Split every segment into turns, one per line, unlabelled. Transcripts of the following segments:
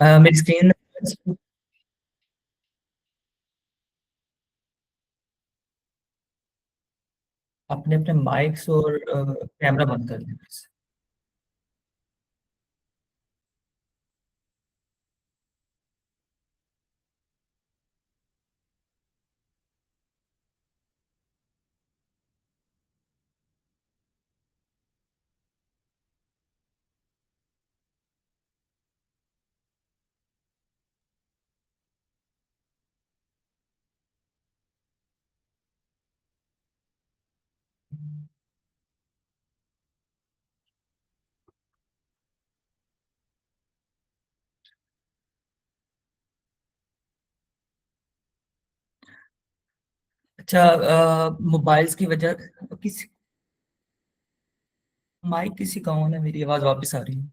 मेरी स्क्रीन अपने अपने माइक्स और कैमरा बंद कर दें। अच्छा, मोबाइल्स की वजह किसी माइक किसी का ऑन है, मेरी आवाज वापस आ रही है।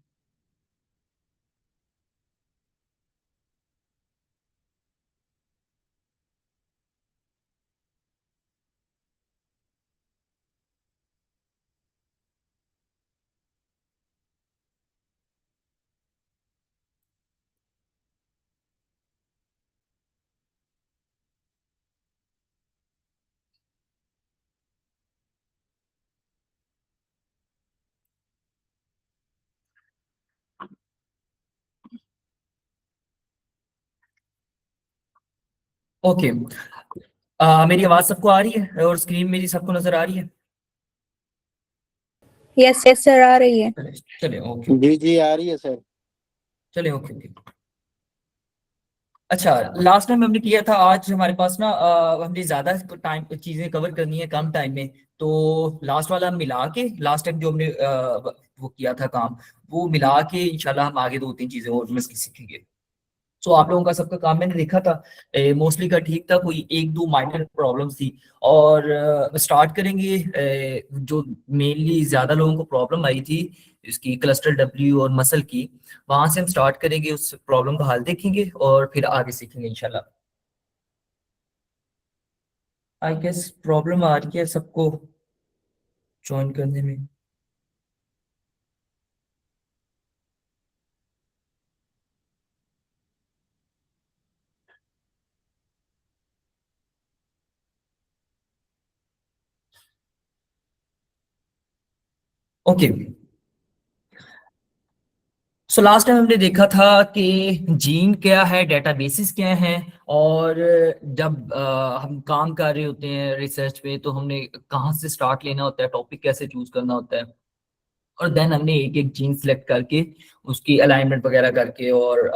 ओके। मेरी आवाज सबको आ रही है और स्क्रीन मेरी सबको नजर आ रही है?
यस यस सर, आ रही है।
चले चले, ओके।
जी जी आ रही है सर।
चले, ओके ओके। अच्छा, लास्ट टाइम हमने किया था, आज हमारे पास ना हमने ज्यादा टाइम चीजें कवर करनी है कम टाइम में। तो लास्ट वाला हम मिला के, लास्ट टाइम जो हमने वो किया था काम, वो मिला के इंशाल्लाह हम आगे दो तीन चीजें और मस्त सीखेंगे। सो आप लोगों का सबका काम मैंने देखा था, मोस्टली का ठीक था, कोई एक दो माइनर प्रॉब्लम्स थी। और स्टार्ट करेंगे जो मेनली ज्यादा लोगों को प्रॉब्लम आई थी इसकी क्लस्टर डब्ल्यू और मसल की, वहां से हम स्टार्ट करेंगे, उस प्रॉब्लम का हल देखेंगे और फिर आगे सीखेंगे इंशाल्लाह। आई गेस प्रॉब्लम आ रही है सबको ज्वाइन करने में। ओके। सो लास्ट टाइम हमने देखा था कि जीन क्या है, डेटाबेसिस क्या है, और जब हम काम कर रहे होते हैं रिसर्च पे, तो हमने कहाँ से स्टार्ट लेना होता है, टॉपिक कैसे चूज करना होता है, और देन हमने एक एक जीन सेलेक्ट करके उसकी अलाइनमेंट वगैरह करके और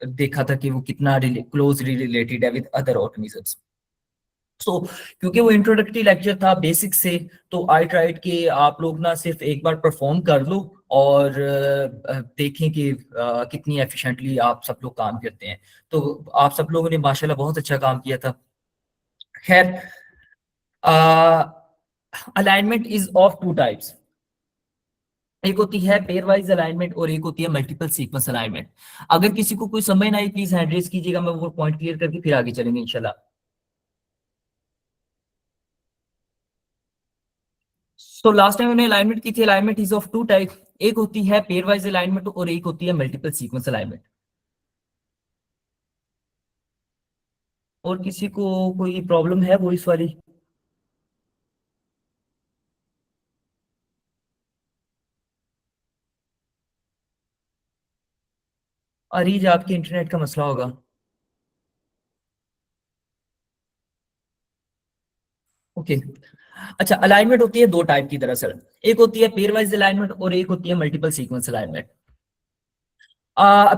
देखा था कि वो कितना क्लोजली रिलेटेड है विद अदर ऑर्गेनिजम्स। सो क्योंकि वो इंट्रोडक्टरी लेक्चर था बेसिक से, तो आई ट्राइड कि आप लोग ना सिर्फ एक बार परफॉर्म कर लो और देखें कि कितनी एफिशिएंटली आप सब लोग काम करते हैं। तो आप सब लोगों ने माशाल्लाह बहुत अच्छा काम किया था। खैर, alignment is of two types. एक होती है पेयर वाइज अलाइनमेंट और एक होती है मल्टीपल सीक्वेंस अलाइनमेंट। अगर किसी को कोई समझ ना आई, प्लीज हैंड रेज कीजिएगा, मैं वो पॉइंट क्लियर करके फिर आगे चलेंगे इंशाल्लाह। सो लास्ट टाइम हमने अलाइनमेंट की थी, alignment is of two type. एक होती है पेयर वाइज अलाइनमेंट और एक होती है मल्टीपल सीक्वेंस अलाइनमेंट। और किसी को कोई प्रॉब्लम है वो इस वाली? अरीज, आपके इंटरनेट का मसला होगा। ओके। अच्छा, अलाइनमेंट होती है दो टाइप की दरअसल। एक होती है पेयर वाइज अलाइनमेंट और एक होती है multiple sequence alignment.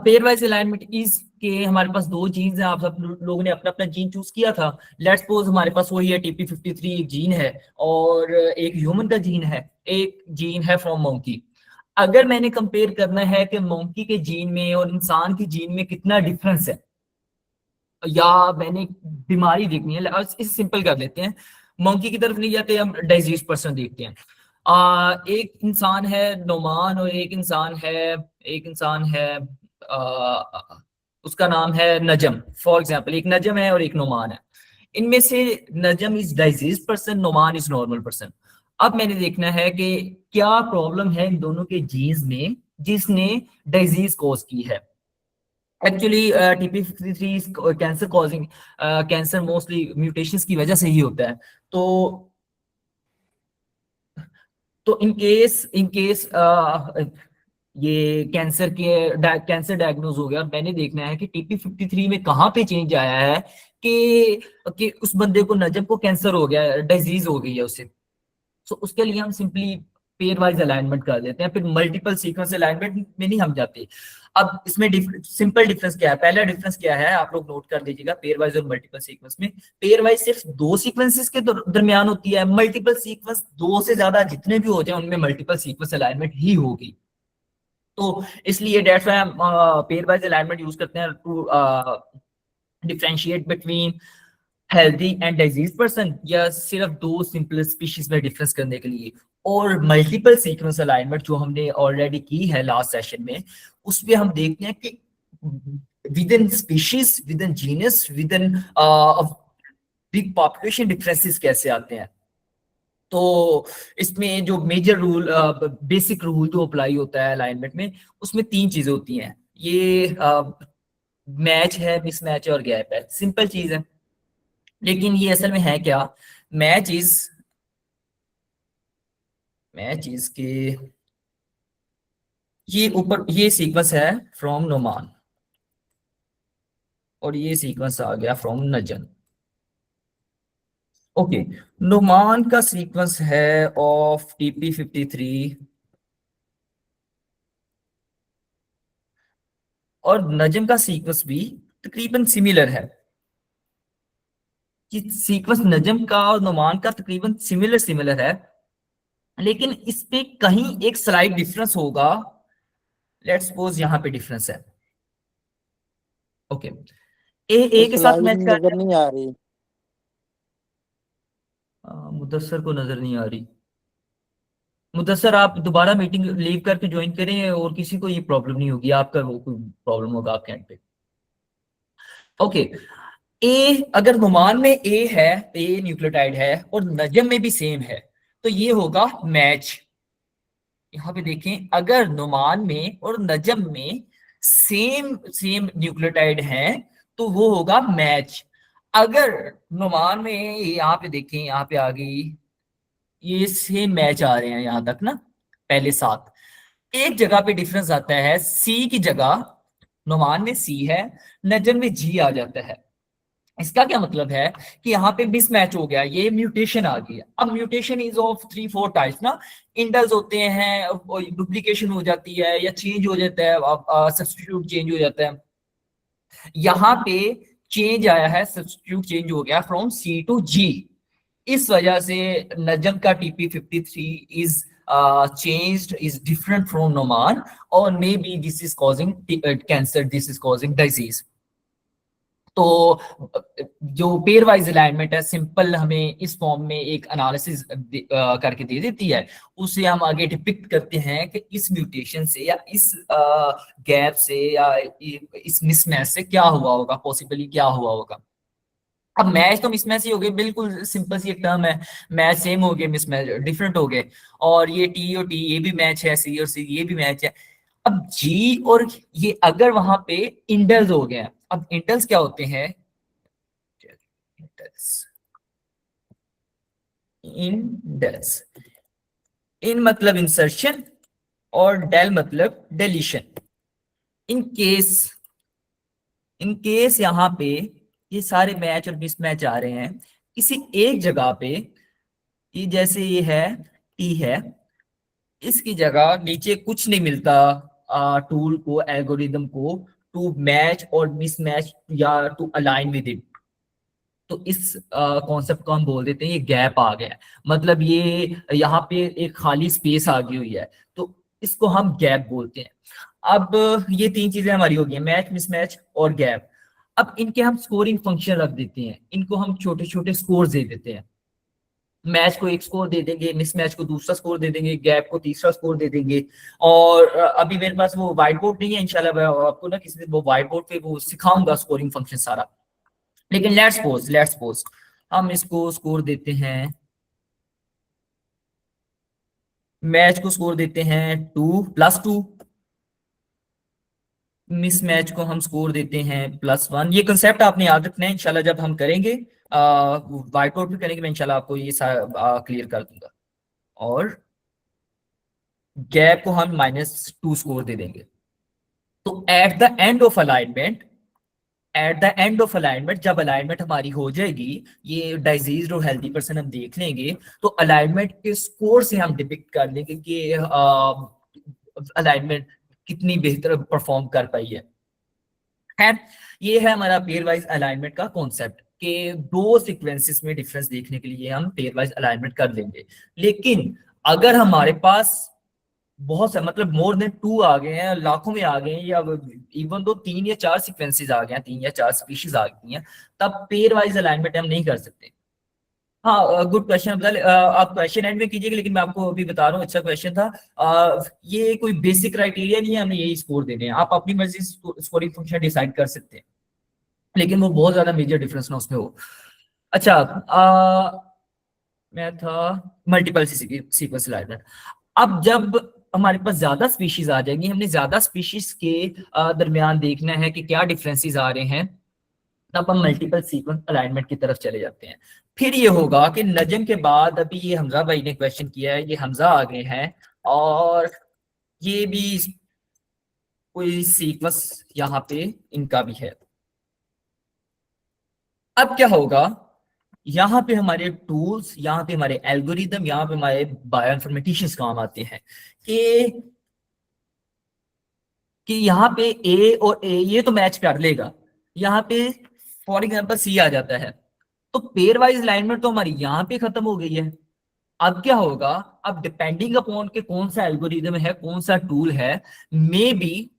Pair wise alignment is के हमारे पास दो जीन्स हैं, आप सब लोगों ने अपना अपना जीन चूज किया था। लेट्स सपोज हमारे पास वही है TP53 एक जीन है, और एक ह्यूमन का जीन है, एक जीन है फ्रॉम मंकी। अगर मैंने कंपेयर करना है कि मंकी के जीन में और इंसान के जीन में कितना डिफरेंस है, या मैंने बीमारी देखनी है, इसे सिंपल कर लेते हैं, मंकी की तरफ नहीं जाते, हम डिजीज पर्सन देखते हैं। एक इंसान है नोमान और एक इंसान है उसका नाम है नजम। फॉर एग्जाम्पल, एक नजम है और एक नोमान है। इनमें से Najam is disease person, Noman is normal person. अब मैंने देखना है कि क्या प्रॉब्लम है इन दोनों के जीन्स में जिसने डिजीज कॉज की है। Actually TP53 cancer causing, cancer mostly mutations की वजह से ही होता है। तो इन केस ये कैंसर डायग्नोज हो गया और मैंने देखना है कि TP53 में कहाँ पे चेंज आया है कि उस बंदे को, नजब को कैंसर हो गया, डिजीज हो गई है उसे। सो उसके लिए हम सिंपली पेयर वाइज अलाइनमेंट कर देते हैं, फिर मल्टीपल सीक्वेंस अलाइनमेंट में नहीं हम जाते। अब इसमें सिंपल डिफरेंस क्या है, पहला डिफरेंस क्या है आप लोग नोट कर लीजिएगा पेयर वाइज और मल्टीपल सीक्वेंस में। पेयर वाइज सिर्फ दो सीक्वेंसेस के दरमियान होती है, मल्टीपल सीक्वेंस दो से ज्यादा जितने भी हो जाए उनमें मल्टीपल सीक्वेंस अलाइनमेंट ही होगी। तो इसलिए डेट्स व्हाई हम पेयर वाइज अलाइनमेंट यूज करते हैं to differentiate between healthy and disease person, या सिर्फ दो सिंपल स्पीशीज में डिफरेंस करने के लिए। और मल्टीपल सीक्वेंस अलाइनमेंट जो हमने ऑलरेडी की है लास्ट सेशन में, उसमें हम देखते हैं कि with in species, with in genus, with in big population differences कैसे आते हैं। तो इसमें जो मेजर रूल, बेसिक रूल जो अप्लाई होता है अलाइनमेंट में, उसमें तीन चीजें होती हैं। ये मैच है, मिसमैच है और गैप है। सिंपल चीज है, लेकिन ये असल में है क्या। मैच इज के ये ऊपर ये सीक्वेंस है फ्रॉम नोमान, और ये सीक्वेंस आ गया फ्रॉम नजन। ओके, नोमान का सीक्वेंस है ऑफ TP53 और नजम का सीक्वेंस भी तकरीबन सिमिलर है। कि सीक्वेंस नजम का और नोमान का तकरीबन सिमिलर है, लेकिन इस पे कहीं एक स्लाइड डिफरेंस होगा। लेट्स सपोज यहाँ पे डिफरेंस है। ओके, ए के साथ
स्लाइड
मैच कर
नजर
रहा
नहीं आ रही।
है। मुदस्सर को नजर नहीं आ रही। मुदस्सर आप दोबारा मीटिंग लीव करके ज्वाइन करें, और किसी को ये प्रॉब्लम नहीं होगी, आपका वो कोई प्रॉब्लम होगा आपके एंड पे। ओके, ए अगर नुमान में ए है, ए न्यूक्लियोटाइड है और नजम में भी सेम है, तो ये होगा मैच। यहाँ पे देखें, अगर नुमान में और नजम में सेम सेम न्यूक्लियोटाइड है तो वो होगा मैच। अगर नुमान में, यहाँ पे देखें, यहाँ पे आ गई, ये सेम मैच आ रहे हैं यहाँ तक ना, पहले सात। एक जगह पे डिफरेंस आता है, सी की जगह नुमान में सी है, नजम में जी आ जाता है। इसका क्या मतलब है कि यहाँ पे मिसमैच हो गया, ये म्यूटेशन आ गई है। अब म्यूटेशन इज ऑफ 3-4 टाइप्स ना। इंडल्स होते हैं, डुप्लीकेशन हो जाती है या चेंज हो जाता है, सब्स्टिट्यूट चेंज हो जाता है। यहाँ पे चेंज आया है, सब्स्टिट्यूट चेंज हो गया फ्रॉम सी टू जी। इस वजह से नजम का TP53 is changed, is different from Noman, or maybe this is causing cancer, this is causing disease. तो जो पेयर वाइज अलाइनमेंट है सिंपल हमें इस फॉर्म में एक एनालिसिस करके दे देती है। उसे हम आगे डिपिक्ट करते हैं कि इस म्यूटेशन से या इस गैप से या इस मिसमैच से क्या हुआ होगा, पॉसिबली क्या हुआ होगा। अब मैच तो मिसमैच ही हो गए, बिल्कुल सिंपल सी एक टर्म है। मैच सेम हो गए, मिसमैच डिफरेंट हो गए। और ये टी और टी ये भी मैच है, सी और सी ये भी मैच है। अब जी और ये अगर वहां पे इंडल्स हो गए, अब इंडल्स क्या होते हैं, इंडल्स, इन मतलब इंसर्शन और डेल मतलब डेलीशन। इन केस यहाँ पे ये सारे मैच और मिसमैच आ रहे हैं किसी एक जगह पे, ये जैसे ये है टी है, इसकी जगह नीचे कुछ नहीं मिलता टूल को, एल्गोरिदम को, टू मैच और मिसमैच या टू अलाइन विद इट। तो इस कॉन्सेप्ट को हम बोल देते हैं ये गैप आ गया है। मतलब ये यहाँ पे एक खाली स्पेस आ गई हुई है, तो इसको हम गैप बोलते हैं। अब ये तीन चीजें हमारी हो गई, मैच, मिसमैच और गैप। अब इनके हम स्कोरिंग फंक्शन रख देते हैं, इनको हम छोटे छोटे स्कोर दे देते हैं। मैच को एक स्कोर दे देंगे, मिसमैच को दूसरा स्कोर दे देंगे, गैप को तीसरा स्कोर दे देंगे। और अभी मेरे पास वो व्हाइट बोर्ड नहीं है, इंशाल्लाह मैं आपको ना किसी दिन वो व्हाइट बोर्ड पे वो सिखाऊंगा स्कोरिंग फंक्शन सारा। लेकिन लेट्स सपोज हम इसको स्कोर देते हैं, मैच को स्कोर देते हैं 2+2, मिसमैच को हम स्कोर देते हैं +1। ये कंसेप्ट आपने याद रखना है, इंशाल्लाह जब हम करेंगे व्हाइट बोर्ड पे करेंगे, मैं इंशाल्लाह आपको ये क्लियर कर दूंगा। और गैप को हम -2 स्कोर दे देंगे। तो at the end of alignment जब अलाइनमेंट हमारी हो जाएगी, ये डिजीज और हेल्दी पर्सन हम देख लेंगे, तो अलाइनमेंट के स्कोर से हम डिपिक्ट कर लेंगे कि अलाइनमेंट कितनी बेहतर परफॉर्म कर पाई है। ये है हमारा पेयर वाइज अलाइनमेंट का कॉन्सेप्ट कि दो सीक्वेंसेस में डिफरेंस देखने के लिए हम पेयर वाइज अलाइनमेंट कर लेंगे। लेकिन अगर हमारे पास बहुत सा मतलब मोर देन 2 आ गए हैं, लाखों में आ गए हैं, या इवन दो 3 या 4 सीक्वेंसेस आ गए हैं, 3 या 4 स्पीशीज आ गई हैं, तब पेयर वाइज अलाइनमेंट हम नहीं कर सकते। हाँ, गुड क्वेश्चन अफजल, आप क्वेश्चन एंड में कीजिएगा, लेकिन मैं आपको अभी बता रहा हूँ, अच्छा क्वेश्चन था। ये कोई बेसिक क्राइटेरिया नहीं है हमने यही स्कोर देने हैं, आप अपनी मर्जी से स्कोरिंग फंक्शन डिसाइड कर सकते हैं, लेकिन वो बहुत ज्यादा मेजर डिफरेंस ना उसमें हो। अच्छा, मैं था मल्टीपल सीक्वेंस अलाइनमेंट। अब जब हमारे पास ज्यादा स्पीशीज आ जाएंगी, हमने ज्यादा स्पीशीज के दरमियान देखना है कि क्या डिफरेंसेस आ रहे हैं, तब हम मल्टीपल सीक्वेंस अलाइनमेंट की तरफ चले जाते हैं। फिर ये होगा कि नजम के बाद अभी ये हमजा भाई ने क्वेश्चन किया है, ये हमजा आ गए हैं, और ये भी कोई सीक्वेंस यहाँ पे इनका भी है। अब क्या होगा, यहाँ पे हमारे टूल्स, यहाँ पे हमारे एल्गोरिदम, यहाँ पे हमारे बायोइन्फॉर्मेटिशियंस काम आते हैं कि यहाँ पे ए और ए ये तो मैच कर लेगा, यहाँ पे फॉर एग्जांपल सी आ जाता है, तो पेयर वाइज अलाइनमेंट तो हमारी यहाँ पे खत्म हो गई है। अब क्या होगा, अब डिपेंडिंग अपॉन के कौन सा एल्गोरिदम है, कौन सा टूल है, मे बी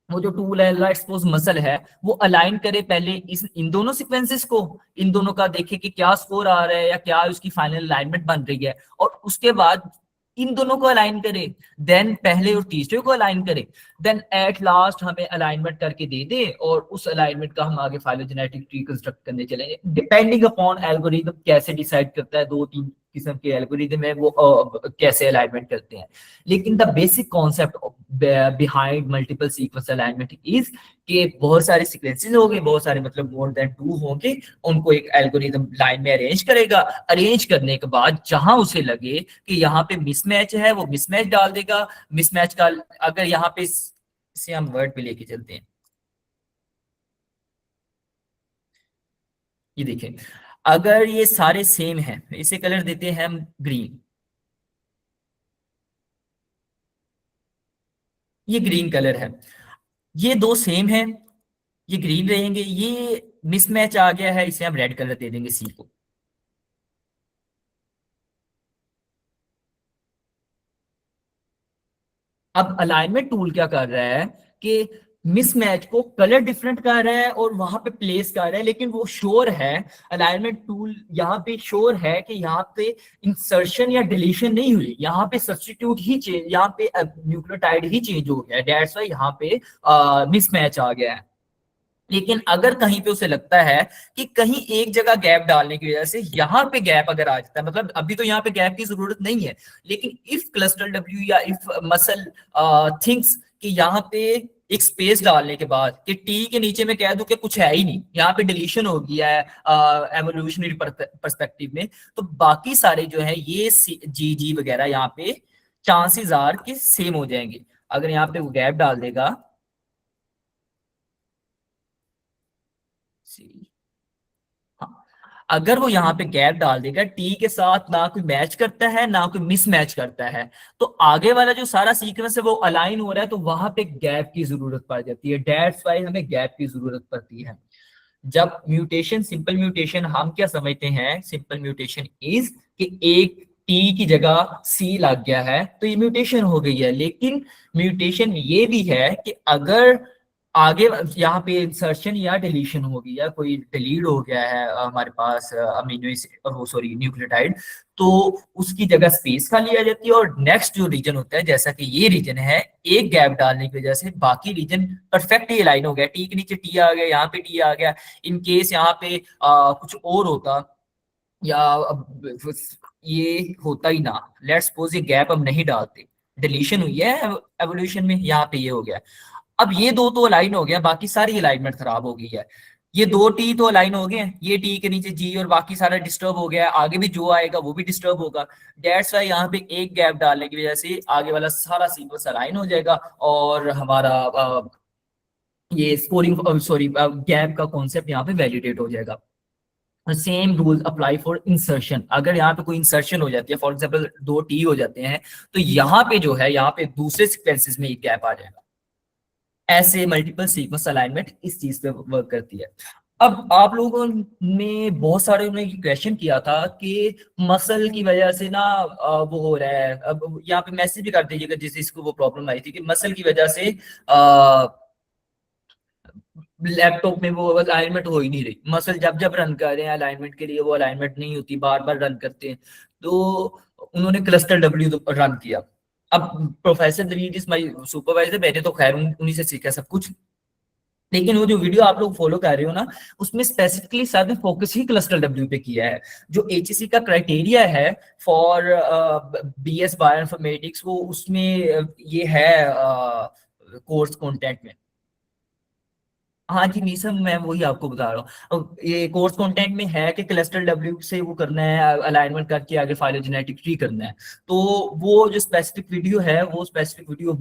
वो जो टूल है, लेट्स सपोज मसल है, वो अलाइन करे पहले इन दोनों सीक्वेंसेस को, इन दोनों का देखे कि क्या स्कोर आ रहा है या क्या उसकी फाइनल अलाइनमेंट बन रही है, और उसके बाद इन दोनों को अलाइन करे, देन पहले और तीसरे को अलाइन करे, देन एट लास्ट हमें अलाइनमेंट करके दे दे, और उस अलाइनमेंट का हम आगे फाइलोजेनेटिक ट्री कंस्ट्रक्ट करने चलेंगे। डिपेंडिंग अपॉन एल्गोरिदम कैसे डिसाइड करता है, 2-3 किस्म के एल्गोरिदम है वो कैसे अलाइनमेंट करते हैं। लेकिन the basic concept behind multiple sequence alignment is कि बहुत सारे सीक्वेंसेस होंगे, बहुत सारे मतलब मोर देन 2 होंगे, उनको एक एल्गोरिदम लाइन में अरेंज करेगा, अरेंज करने के बाद जहां उसे लगे कि यहाँ पे मिसमैच है, वो मिसमैच डाल देगा। मिसमैच का अगर यहाँ पे इसे हम वर्ड पे लेके चलते हैं, ये देखें, अगर ये सारे सेम हैं, इसे कलर देते हैं हम ग्रीन, ये ग्रीन कलर है, ये दो सेम है, ये ग्रीन रहेंगे, ये मिसमैच आ गया है, इसे हम रेड कलर दे देंगे सी को। अब अलाइनमेंट टूल क्या कर रहा है कि मिसमैच को कलर डिफरेंट कर रहा है और वहां पे प्लेस कर रहा है, लेकिन वो श्योर है, अलाइनमेंट टूल यहाँ पे श्योर है कि यहाँ पे इंसर्शन या डिलीशन नहीं हुई, यहाँ पे सब्स्टिट्यूट ही चेंज, यहाँ पे न्यूक्लियोटाइड ही चेंज हो गया, दैट्स व्हाई यहाँ पे मिसमैच आ गया है। लेकिन अगर कहीं पे उसे लगता है कि कहीं एक जगह गैप डालने की वजह से यहाँ पे गैप अगर आ जाता है, मतलब अभी तो यहाँ पे गैप की जरूरत नहीं है, लेकिन इफ क्लस्टर डब्ल्यू या इफ मसल थिंक्स कि यहाँ पे एक स्पेस डालने के बाद कि टी के नीचे में कह दूं कि कुछ है ही नहीं, यहाँ पे डिलीशन हो गया है एवोल्यूशनरी पर्सपेक्टिव में, तो बाकी सारे जो है ये जी जी वगैरह यहाँ पे चांसेस आर के सेम हो जाएंगे। अगर यहाँ पे वो गैप डाल देगा, हाँ, अगर वो यहाँ पे गैप डाल देगा, टी के साथ ना कोई मैच करता है ना कोई मिसमैच करता है, तो आगे वाला जो सारा सीक्वेंस है वो अलाइन हो रहा है, तो वहां पे गैप की जरूरत पड़ जाती है, दैट्स व्हाई हमें गैप की जरूरत पड़ती है। जब म्यूटेशन, सिंपल म्यूटेशन हम क्या समझते हैं, सिंपल म्यूटेशन इज कि एक टी की जगह सी लग गया है तो ये म्यूटेशन हो गई है। लेकिन म्यूटेशन ये भी है कि अगर आगे यहाँ पे इंसर्शन या डिलीशन हो गई, या कोई डिलीट हो गया है हमारे पास अमीनो वो सॉरी न्यूक्लियोटाइड, तो उसकी जगह स्पेस खाली आ जाती है, और नेक्स्ट जो रीजन होता है, जैसा कि ये रीजन है, एक गैप डालने की वजह से बाकी रीजन परफेक्टली अलाइन हो गया, टी के नीचे टी आ गया, यहाँ पे टी आ गया। इन केस यहाँ पे कुछ और होता, या ये होता ही ना, लेट्स सपोज ये गैप हम नहीं डालते, डिलीशन हुई है एवोल्यूशन में, यहाँ पे ये हो गया, अब ये दो तो अलाइन हो गया, बाकी सारी अलाइनमेंट खराब हो गई है। ये दो टी तो अलाइन हो गए, ये टी के नीचे जी और बाकी सारा डिस्टर्ब हो गया है, आगे भी जो आएगा वो भी डिस्टर्ब होगा। डेट्स वाई यहाँ पे एक गैप डालने की वजह से आगे वाला सारा सीक्वेंस अलाइन हो जाएगा और हमारा ये स्कोरिंग सॉरी गैप का कॉन्सेप्ट यहाँ पे वैलिडेट हो जाएगा। Same rule apply for insertion. अगर यहाँ पे कोई इंसर्शन हो जाती है, फॉर एग्जाम्पल दो टी हो जाते हैं, तो यहाँ पे जो है यहाँ पे दूसरे सीक्वेंसेस में एक गैप आ जाएगा। ऐसे मल्टीपल सीक्वेंस अलाइनमेंट इस चीज पे वर्क करती है। अब आप लोगों ने बहुत सारे ने क्वेश्चन किया था कि मसल की वजह से ना वो हो रहा है। अब यहाँ पे मैसेज भी कर दीजिएगा जिस इसको वो प्रॉब्लम आई थी कि मसल की वजह से लैपटॉप में वो अलाइनमेंट हो ही नहीं रही। मसल जब जब रन कर रहे हैं अलाइनमेंट के लिए वो अलाइनमेंट नहीं होती, बार बार रन करते हैं। तो उन्होंने क्लस्टर डब्ल्यू रन किया। अब प्रोफेसर दरीद इज माय सुपरवाइजर, मैंने तो खैर उन्हीं से सीखा सब कुछ। लेकिन वो जो वीडियो आप लोग फॉलो कर रहे हो ना, उसमें स्पेसिफिकली सर ने फोकस ही क्लस्टर डब्ल्यू पे किया है। जो एचएससी का क्राइटेरिया है फॉर बीएस बायोइन्फॉर्मेटिक्स, वो उसमें ये है कोर्स कंटेंट में। हाँ जी मीसम, मैं वही आपको बता रहा हूँ। ये कोर्स कंटेंट में है कि क्लस्टर डब्ल्यू से वो करना है, अलाइनमेंट करके आगे फाइलोजेनेटिक ट्री करना है। तो वो जो स्पेसिफिक वीडियो है, वो स्पेसिफिक वीडियो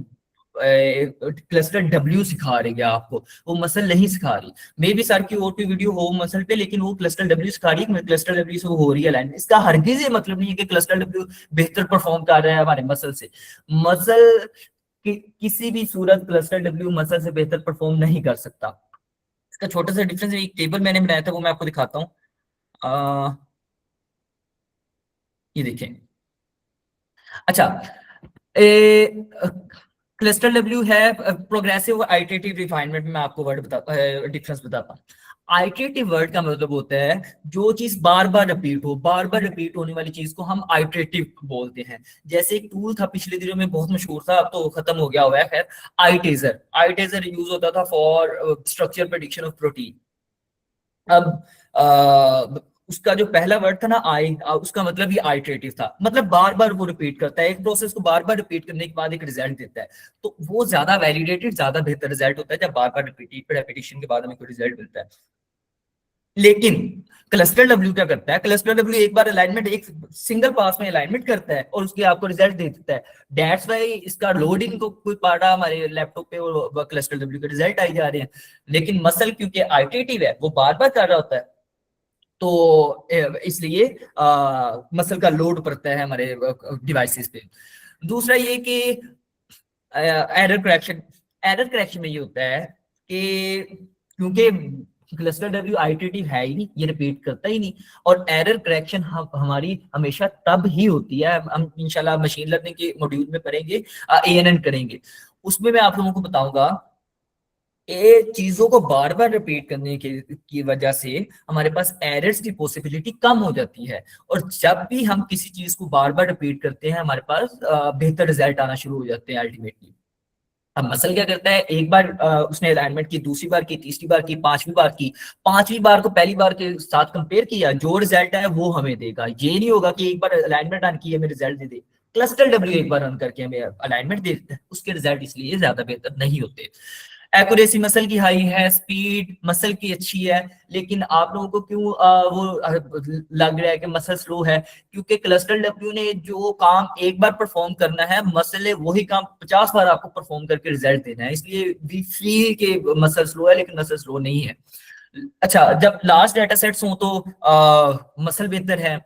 क्लस्टर डब्ल्यू सिखा रही है आपको, वो मसल नहीं सिखा रही। मे बी सर की और भी वीडियो हो मसल पे, लेकिन वो क्लस्टर डब्ल्यू सिखा रही है, क्लस्टर डब्ल्यू से वो हो रही है अलाइनमेंट। इसका हरगिज ये मतलब नहीं है कि क्लस्टर डब्ल्यू बेहतर परफॉर्म कर रहा है हमारे मसल से। मसल किसी भी सूरत क्लस्टर डब्ल्यू मसल से बेहतर परफॉर्म नहीं कर सकता। इसका छोटा सा डिफरेंस, एक टेबल मैंने बनाया था वो मैं आपको दिखाता हूँ। ये देखें। अच्छा, क्लस्टर डब्ल्यू है प्रोग्रेसिव आइटरेटिव रिफाइनमेंट में। मैं आपको वर्ड बताता डिफरेंस बताता हूँ। आइटरेटिव वर्ड का मतलब होता है जो चीज बार बार रिपीट हो, बार बार रिपीट होने वाली चीज को हम आइटरेटिव बोलते हैं। जैसे एक टूल था पिछले दिनों में बहुत मशहूर था, अब तो खत्म हो गया हुआ है खैर, आईटेजर। आईटेजर यूज होता था for structure prediction of protein. अब उसका जो पहला वर्ड था ना आई, उसका मतलब ये आइटरेटिव था, मतलब बार बार वो रिपीट करता है, एक प्रोसेस को बार बार रिपीट करने के बाद एक रिजल्ट देता है। तो वो ज्यादा वैलिडेटेड, ज्यादा बेहतर रिजल्ट होता है जब बार बार रिपीटिशन के बाद हमें कोई रिजल्ट मिलता है। लेकिन क्लस्टर डब्ल्यू क्या करता है? क्लस्टर डब्ल्यू एक बार अलाइनमेंट, एक सिंगल पास में अलाइनमेंट करता है और उसके आपको रिजल्ट दे देता है। दैट्स वाई इसका लोडिंग को कोई पार्टा हमारे लैपटॉप पे और क्लस्टर डब्ल्यू के रिजल्ट आई जा रहे हैं। लेकिन मसल क्योंकि आइटरेटिव है, वो बार बार कर रहा होता है, तो इसलिए मसल का लोड पड़ता है हमारे डिवाइसेस पे। दूसरा ये कि एरर करेक्शन। एरर करेक्शन में ये होता है कि क्योंकि क्लस्टर डब्ल्यू आइटरेटिव है ही नहीं, ये रिपीट करता ही नहीं, और एरर करेक्शन हमारी हमेशा तब ही होती है, हम इंशाल्लाह मशीन लर्निंग के मॉड्यूल में पढ़ेंगे, एएनएन करेंगे, उसमें मैं आप लोगों को बताऊंगा। ये चीजों को बार बार रिपीट करने की वजह से हमारे पास एरर्स की पॉसिबिलिटी कम हो जाती है, और जब भी हम किसी चीज को बार बार रिपीट करते हैं हमारे पास बेहतर रिजल्ट आना शुरू हो जाते हैं अल्टीमेटली। अब मसल क्या करता है, एक बार उसने अलाइनमेंट की, दूसरी बार की, तीसरी बार की, पांचवी बार की, पांचवी बार को पहली बार के साथ कंपेयर किया, जो रिजल्ट है वो हमें देगा। ये नहीं होगा कि एक बार अलाइनमेंट रन की हमें रिजल्ट दे दे। क्लस्टर डब्ल्यू एक बार रन करके हमें अलाइनमेंट दे देता है, उसके रिजल्ट इसलिए ज्यादा बेहतर नहीं होते। एक्यूरेसी मसल की हाई है, स्पीड मसल की अच्छी है, लेकिन आप लोगों को क्यों लग रहा है कि मसल स्लो है? क्योंकि क्लस्टर डब्ल्यू ने जो काम एक बार परफॉर्म करना है, मसल ने वही काम 50 बार आपको परफॉर्म करके रिजल्ट देना है, इसलिए वी फील के मसल स्लो है, लेकिन मसल स्लो नहीं है। अच्छा, जब लार्ज डेटा सेट्स हो तो मसल बेहतर है।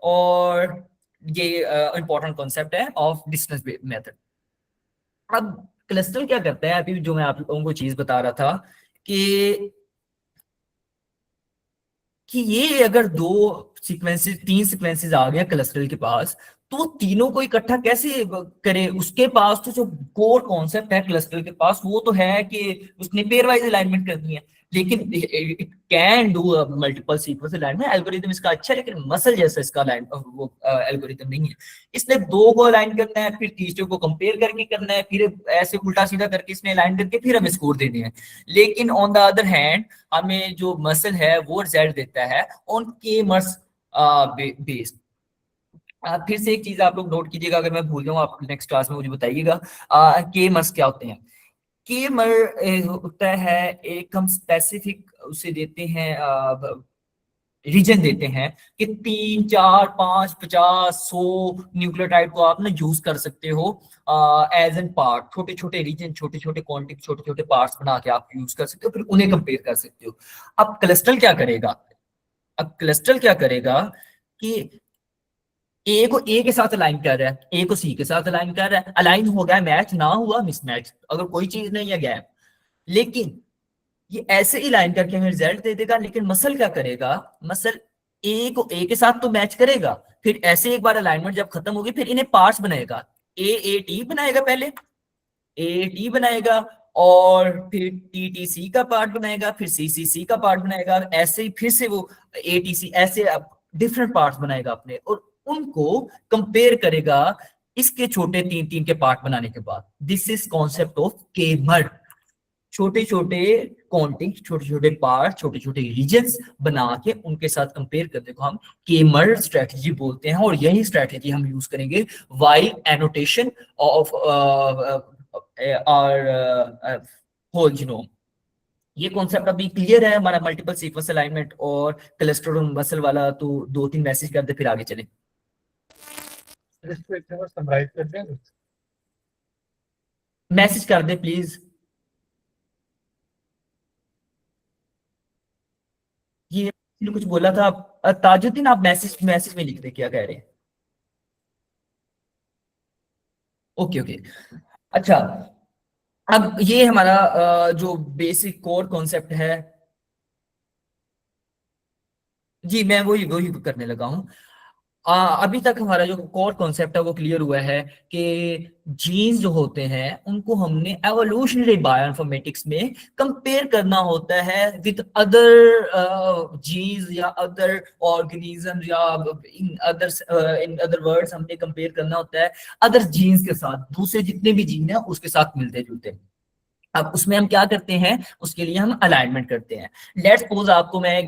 और ये इंपॉर्टेंट कॉन्सेप्ट है ऑफ डिस्टेंस मेथड। अब क्लस्टर क्या करता है, अभी जो मैं आप लोगों को चीज बता रहा था कि ये अगर दो सीक्वेंसेस, तीन सीक्वेंसेस आ गया क्लस्टर के पास, तो तीनों को इकट्ठा कैसे करे? उसके पास तो जो कोर कॉन्सेप्ट है क्लस्टर के पास वो तो है कि उसने पेयर वाइज अलाइनमेंट करनी है, लेकिन it can do multiple sequence alignment. Algorithm इसका अच्छा है, लेकिन मसल जैसा इसका अलाइन वो एल्गोरिथम नहीं है। इसने दो को अलाइन करना है, फिर तीसरे को कंपेयर करके करना है, फिर ऐसे उल्टा सीधा करके इसने अलाइन करके फिर हमें स्कोर देने हैं। लेकिन ऑन द अदर हैंड हमें जो मसल है वो रिजल्ट देता है ऑन के मर्स बेस्ड। फिर से एक चीज आप लोग नोट कीजिएगा, अगर मैं भूल जाऊँ आप नेक्स्ट क्लास में मुझे बताइएगा, के मर्स क्या होते हैं। केमर होता है एक, हम स्पेसिफिक उसे देते हैं, रीजन देते हैं कि 3, 4, 5, 50, 100 न्यूक्लियोटाइड को आप ना यूज कर सकते हो एज एन पार्ट, छोटे छोटे रीजन, छोटे छोटे क्वांटिटी, छोटे छोटे पार्ट्स बना के आप यूज कर सकते हो, फिर उन्हें कंपेयर कर सकते हो। अब क्लस्टल क्या करेगा, अब क्लस्टल क्या करेगा कि ए को ए के साथ अलाइन कर रहा है, ए को सी के साथ अलाइन कर रहा है, अलाइन हो गया, मैच ना हुआ मिसमैच, अगर कोई चीज नहीं है गैप, लेकिन ये ऐसे ही लाइन करके हमें रिजल्ट दे देगा। लेकिन मसल क्या करेगा, मसल ए को ए के साथ तो मैच करेगा, फिर ऐसे एक बार अलाइनमेंट जब खत्म होगी फिर इन्हें पार्ट्स बनाएगा, ए टी बनाएगा, पहले ए टी बनाएगा और फिर टी टी सी का पार्ट बनाएगा, फिर सी सी सी का पार्ट बनाएगा, ऐसे ही फिर से वो ए टी सी, ऐसे डिफरेंट पार्ट्स बनाएगा अपने, और उनको कंपेयर करेगा इसके छोटे तीन तीन के पार्ट बनाने के बाद। दिस इज कॉन्सेप्ट ऑफ केमर, छोटे छोटे क्वांटिटी, छोटे छोटे पार्ट, छोटे छोटे रीजन्स बना के उनके साथ कंपेयर करने को हम केमर स्ट्रेटजी बोलते हैं। और यही स्ट्रेटजी हम यूज करेंगे वाइल एनोटेशन ऑफ और होल जीनोम। ये कॉन्सेप्ट अभी क्लियर है हमारा, मल्टीपल सीक्वेंस अलाइनमेंट और क्लस्टर और मसल वाला, तो 2-3 मैसेज कर दे फिर आगे चले।
इसको एक बार समराइज कर दें।
मैसेज कर दे प्लीज। ये कुछ बोला था ताजुद्दीन, आप मैसेज मैसेज में लिख दे क्या कह रहे हैं। ओके ओके, अच्छा, अब ये हमारा जो बेसिक कोर कॉन्सेप्ट है, जी मैं वही वही करने लगा हूँ। अभी तक हमारा जो कोर कॉन्सेप्ट है वो क्लियर हुआ है कि जीन्स जो होते हैं उनको हमने एवोल्यूशनरी बायोइन्फॉर्मेटिक्स में कंपेयर करना होता है विद अदर जीन्स या अदर ऑर्गेनिज्म, या इन अदर वर्ड्स हमने कंपेयर करना होता है अदर जीन्स के साथ, दूसरे जितने भी जीन है उसके साथ मिलते जुलते। अब उसमें हम क्या करते हैं, उसके लिए हम अलाइनमेंट करते हैं। लेट्स सपोज आपको मैं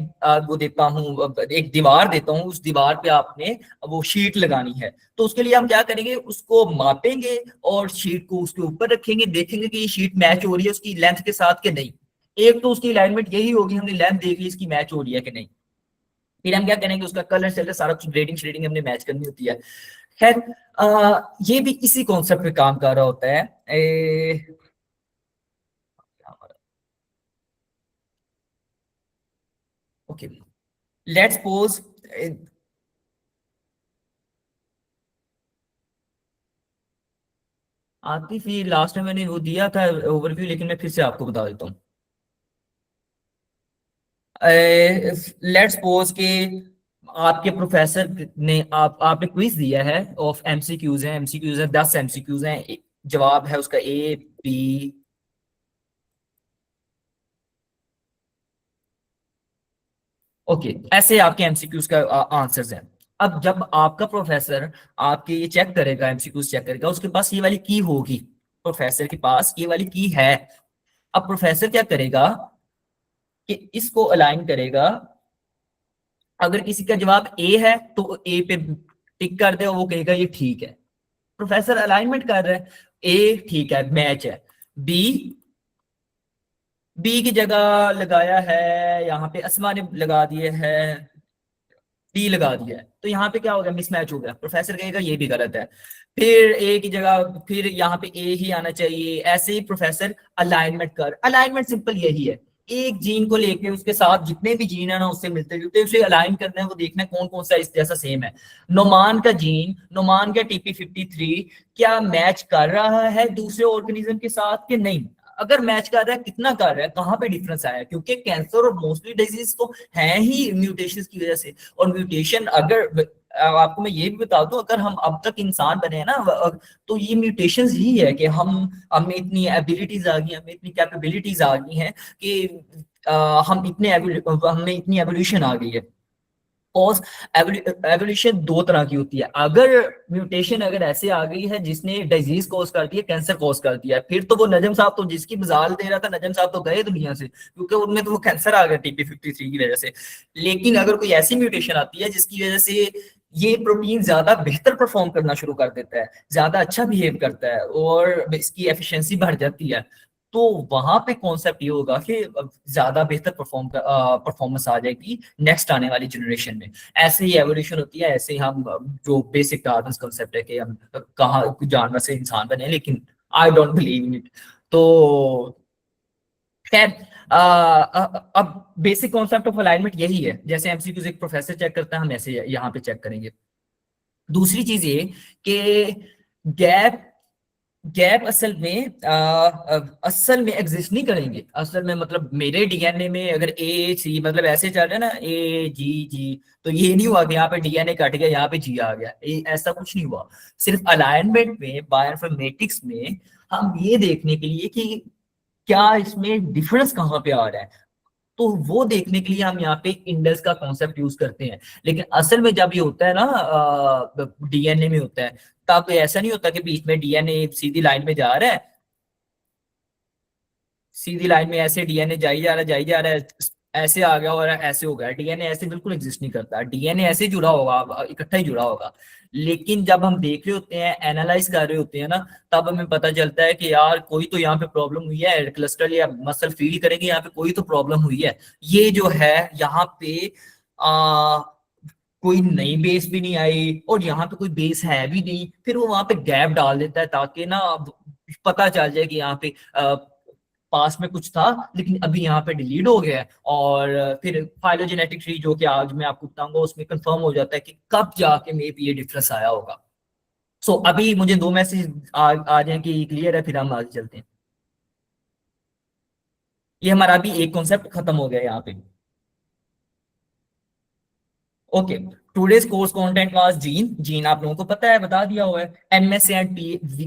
वो देता हूँ, एक दीवार देता हूँ, उस दीवार पे आपने वो शीट लगानी है, तो उसके लिए हम क्या करेंगे, उसको मापेंगे और शीट को उसके ऊपर रखेंगे, देखेंगे कि ये शीट मैच हो रही है उसकी लेंथ के साथ कि नहीं। एक तो उसकी अलाइनमेंट यही होगी, हमने लेंथ देख ली इसकी मैच हो रही है कि नहीं। फिर हम क्या करेंगे, उसका कलर शलर सारा कुछ ग्रेडिंग शेडिंग हमने मैच करनी होती है। खैर ये भी इसी कॉन्सेप्ट पे काम कर रहा होता है। ओके, लेट्स सपोज, आतिफ ये लास्ट में मैंने वो दिया था ओवरव्यू, लेकिन मैं फिर से आपको बता देता हूँ। लेट्स सपोज कि आपके प्रोफेसर ने आपने क्विज दिया है ऑफ एमसीक्यूज है, एमसीक्यूज है 10 एमसीक्यूज हैं, जवाब है उसका ए बी, ओके ऐसे आपके एमसीक्यूज का आंसर्स हैं। अब जब आपका प्रोफेसर आपके ये चेक करेगा, एमसीक्यूज चेक करेगा, उसके पास ये वाली की होगी, प्रोफेसर के पास ये वाली की है। अब प्रोफेसर क्या करेगा कि इसको अलाइन करेगा, अगर किसी का जवाब ए है तो ए पे टिक कर दे और वो कहेगा ये ठीक है, प्रोफेसर अलाइनमेंट कर रहा है, ए ठीक है मैच है, बी, बी की जगह लगाया है यहाँ पे अस्मा ने लगा दिए है, डी लगा दिया है, तो यहाँ पे क्या हो गया, मिसमैच हो गया, प्रोफेसर कहेगा ये भी गलत है। फिर ए की जगह फिर यहाँ पे ए ही आना चाहिए, ऐसे ही प्रोफेसर अलाइनमेंट कर, अलाइनमेंट सिंपल यही है, एक जीन को लेके उसके साथ जितने भी जीन है ना उससे मिलते जुलते उसे अलाइन करना है, वो देखना है कौन कौन सा इस जैसा सेम है। नोमान का जीन, नोमान का TP53 क्या मैच कर रहा है दूसरे ऑर्गेनिज्म के साथ कि नहीं, अगर मैच कर रहा है कितना कर रहा है, कहाँ पे डिफरेंस आया है, क्योंकि कैंसर और मोस्टली डिजीज तो है ही म्यूटेशन की वजह से। और म्यूटेशन अगर आपको मैं ये भी बता दूं, अगर हम अब तक इंसान बने हैं ना, तो ये म्यूटेशंस ही है कि हमें इतनी एबिलिटीज आ गई, हमें इतनी कैपेबिलिटीज आ गई हैं कि हमें इतनी एवोल्यूशन आ गई है। कॉज एवोल्यूशन दो तरह की होती है, अगर म्यूटेशन अगर ऐसे आ गई है जिसने डिजीज कॉज कर दी है, कैंसर कॉज कर दिया है, फिर तो वो नजम साहब तो जिसकी मिसाल दे रहा था, नजम साहब तो गए दुनिया से, क्योंकि उनमें तो वो कैंसर आ गया TP53 की वजह से। लेकिन अगर कोई ऐसी म्यूटेशन आती है जिसकी वजह से ये प्रोटीन ज्यादा बेहतर परफॉर्म करना शुरू कर देता है, ज्यादा अच्छा बिहेव करता है और इसकी एफिशिएंसी बढ़ जाती है, तो वहां पे कॉन्सेप्ट ये होगा कि ज्यादा बेहतर परफॉर्मेंस आ जाएगी नेक्स्ट आने वाली जनरेशन में। ऐसे ही एवोल्यूशन होती है, ऐसे ही हम जो बेसिक डार्विन कॉन्सेप्ट है कि हम कहाँ जानवर से इंसान बने, लेकिन I don't believe in it. तो खैर अब बेसिक कॉन्सेप्ट ऑफ अलाइनमेंट यही है, जैसे एमसीक्यूज एक प्रोफेसर चेक करता है, हम ऐसे यहाँ पे चेक करेंगे। दूसरी चीज ये कि गैप गैप असल में एग्जिस्ट नहीं करेंगे। असल में मतलब मेरे डीएनए में अगर ए सी मतलब ऐसे चल रहे हैं ना, ए जी जी, तो ये नहीं हुआ कि यहाँ पे डीएनए कट गया यहाँ पे जी आ गया, ऐसा कुछ नहीं हुआ। सिर्फ अलाइनमेंट में, बायोइनफॉर्मेटिक्स में हम ये देखने के लिए कि क्या इसमें डिफरेंस कहाँ पे आ रहा है, तो वो देखने के लिए हम यहाँ पे इंडेक्स का कॉन्सेप्ट यूज करते हैं। लेकिन असल में जब ये होता है ना डीएनए में होता है, तब ऐसा नहीं होता कि बीच में डीएनए सीधी लाइन में जा रहा है, सीधी लाइन में ऐसे डीएनए जाई जा रहा है, ऐसे आ गया और ऐसे हो गया। डीएनए ऐसे बिल्कुल एग्जिस्ट नहीं करता, डीएनए ऐसे जुड़ा होगा, इकट्ठा ही जुड़ा होगा। लेकिन जब हम देख रहे होते हैं, एनालाइज कर रहे होते हैं ना, तब हमें पता चलता है कि यार कोई तो यहाँ पे प्रॉब्लम हुई है, क्लस्टर या मसल फील करेंगे, यहाँ पे कोई तो प्रॉब्लम हुई है। ये जो है यहाँ पे आ, कोई नई बेस भी नहीं आई और यहाँ पे कोई बेस है भी नहीं, फिर वो वहां पे गैप डाल देता है ताकि ना पता चल जाए कि यहाँ पे पास में कुछ था लेकिन अभी यहाँ पे डिलीट हो गया है। और फिर फाइलोजेनेटिक ट्री जो कि आज मैं आपको बताऊंगा, उसमें कंफर्म हो जाता है कि कब जाके मे बी ये डिफरेंस आया होगा। सो अभी मुझे दो मैसेज आ जाए कि क्लियर है, फिर हम आगे चलते हैं। ये हमारा अभी एक कॉन्सेप्ट खत्म हो गया यहाँ पे। Okay, today's course content was gene आप लोगों को पता है, बता दिया हुआ है। MS and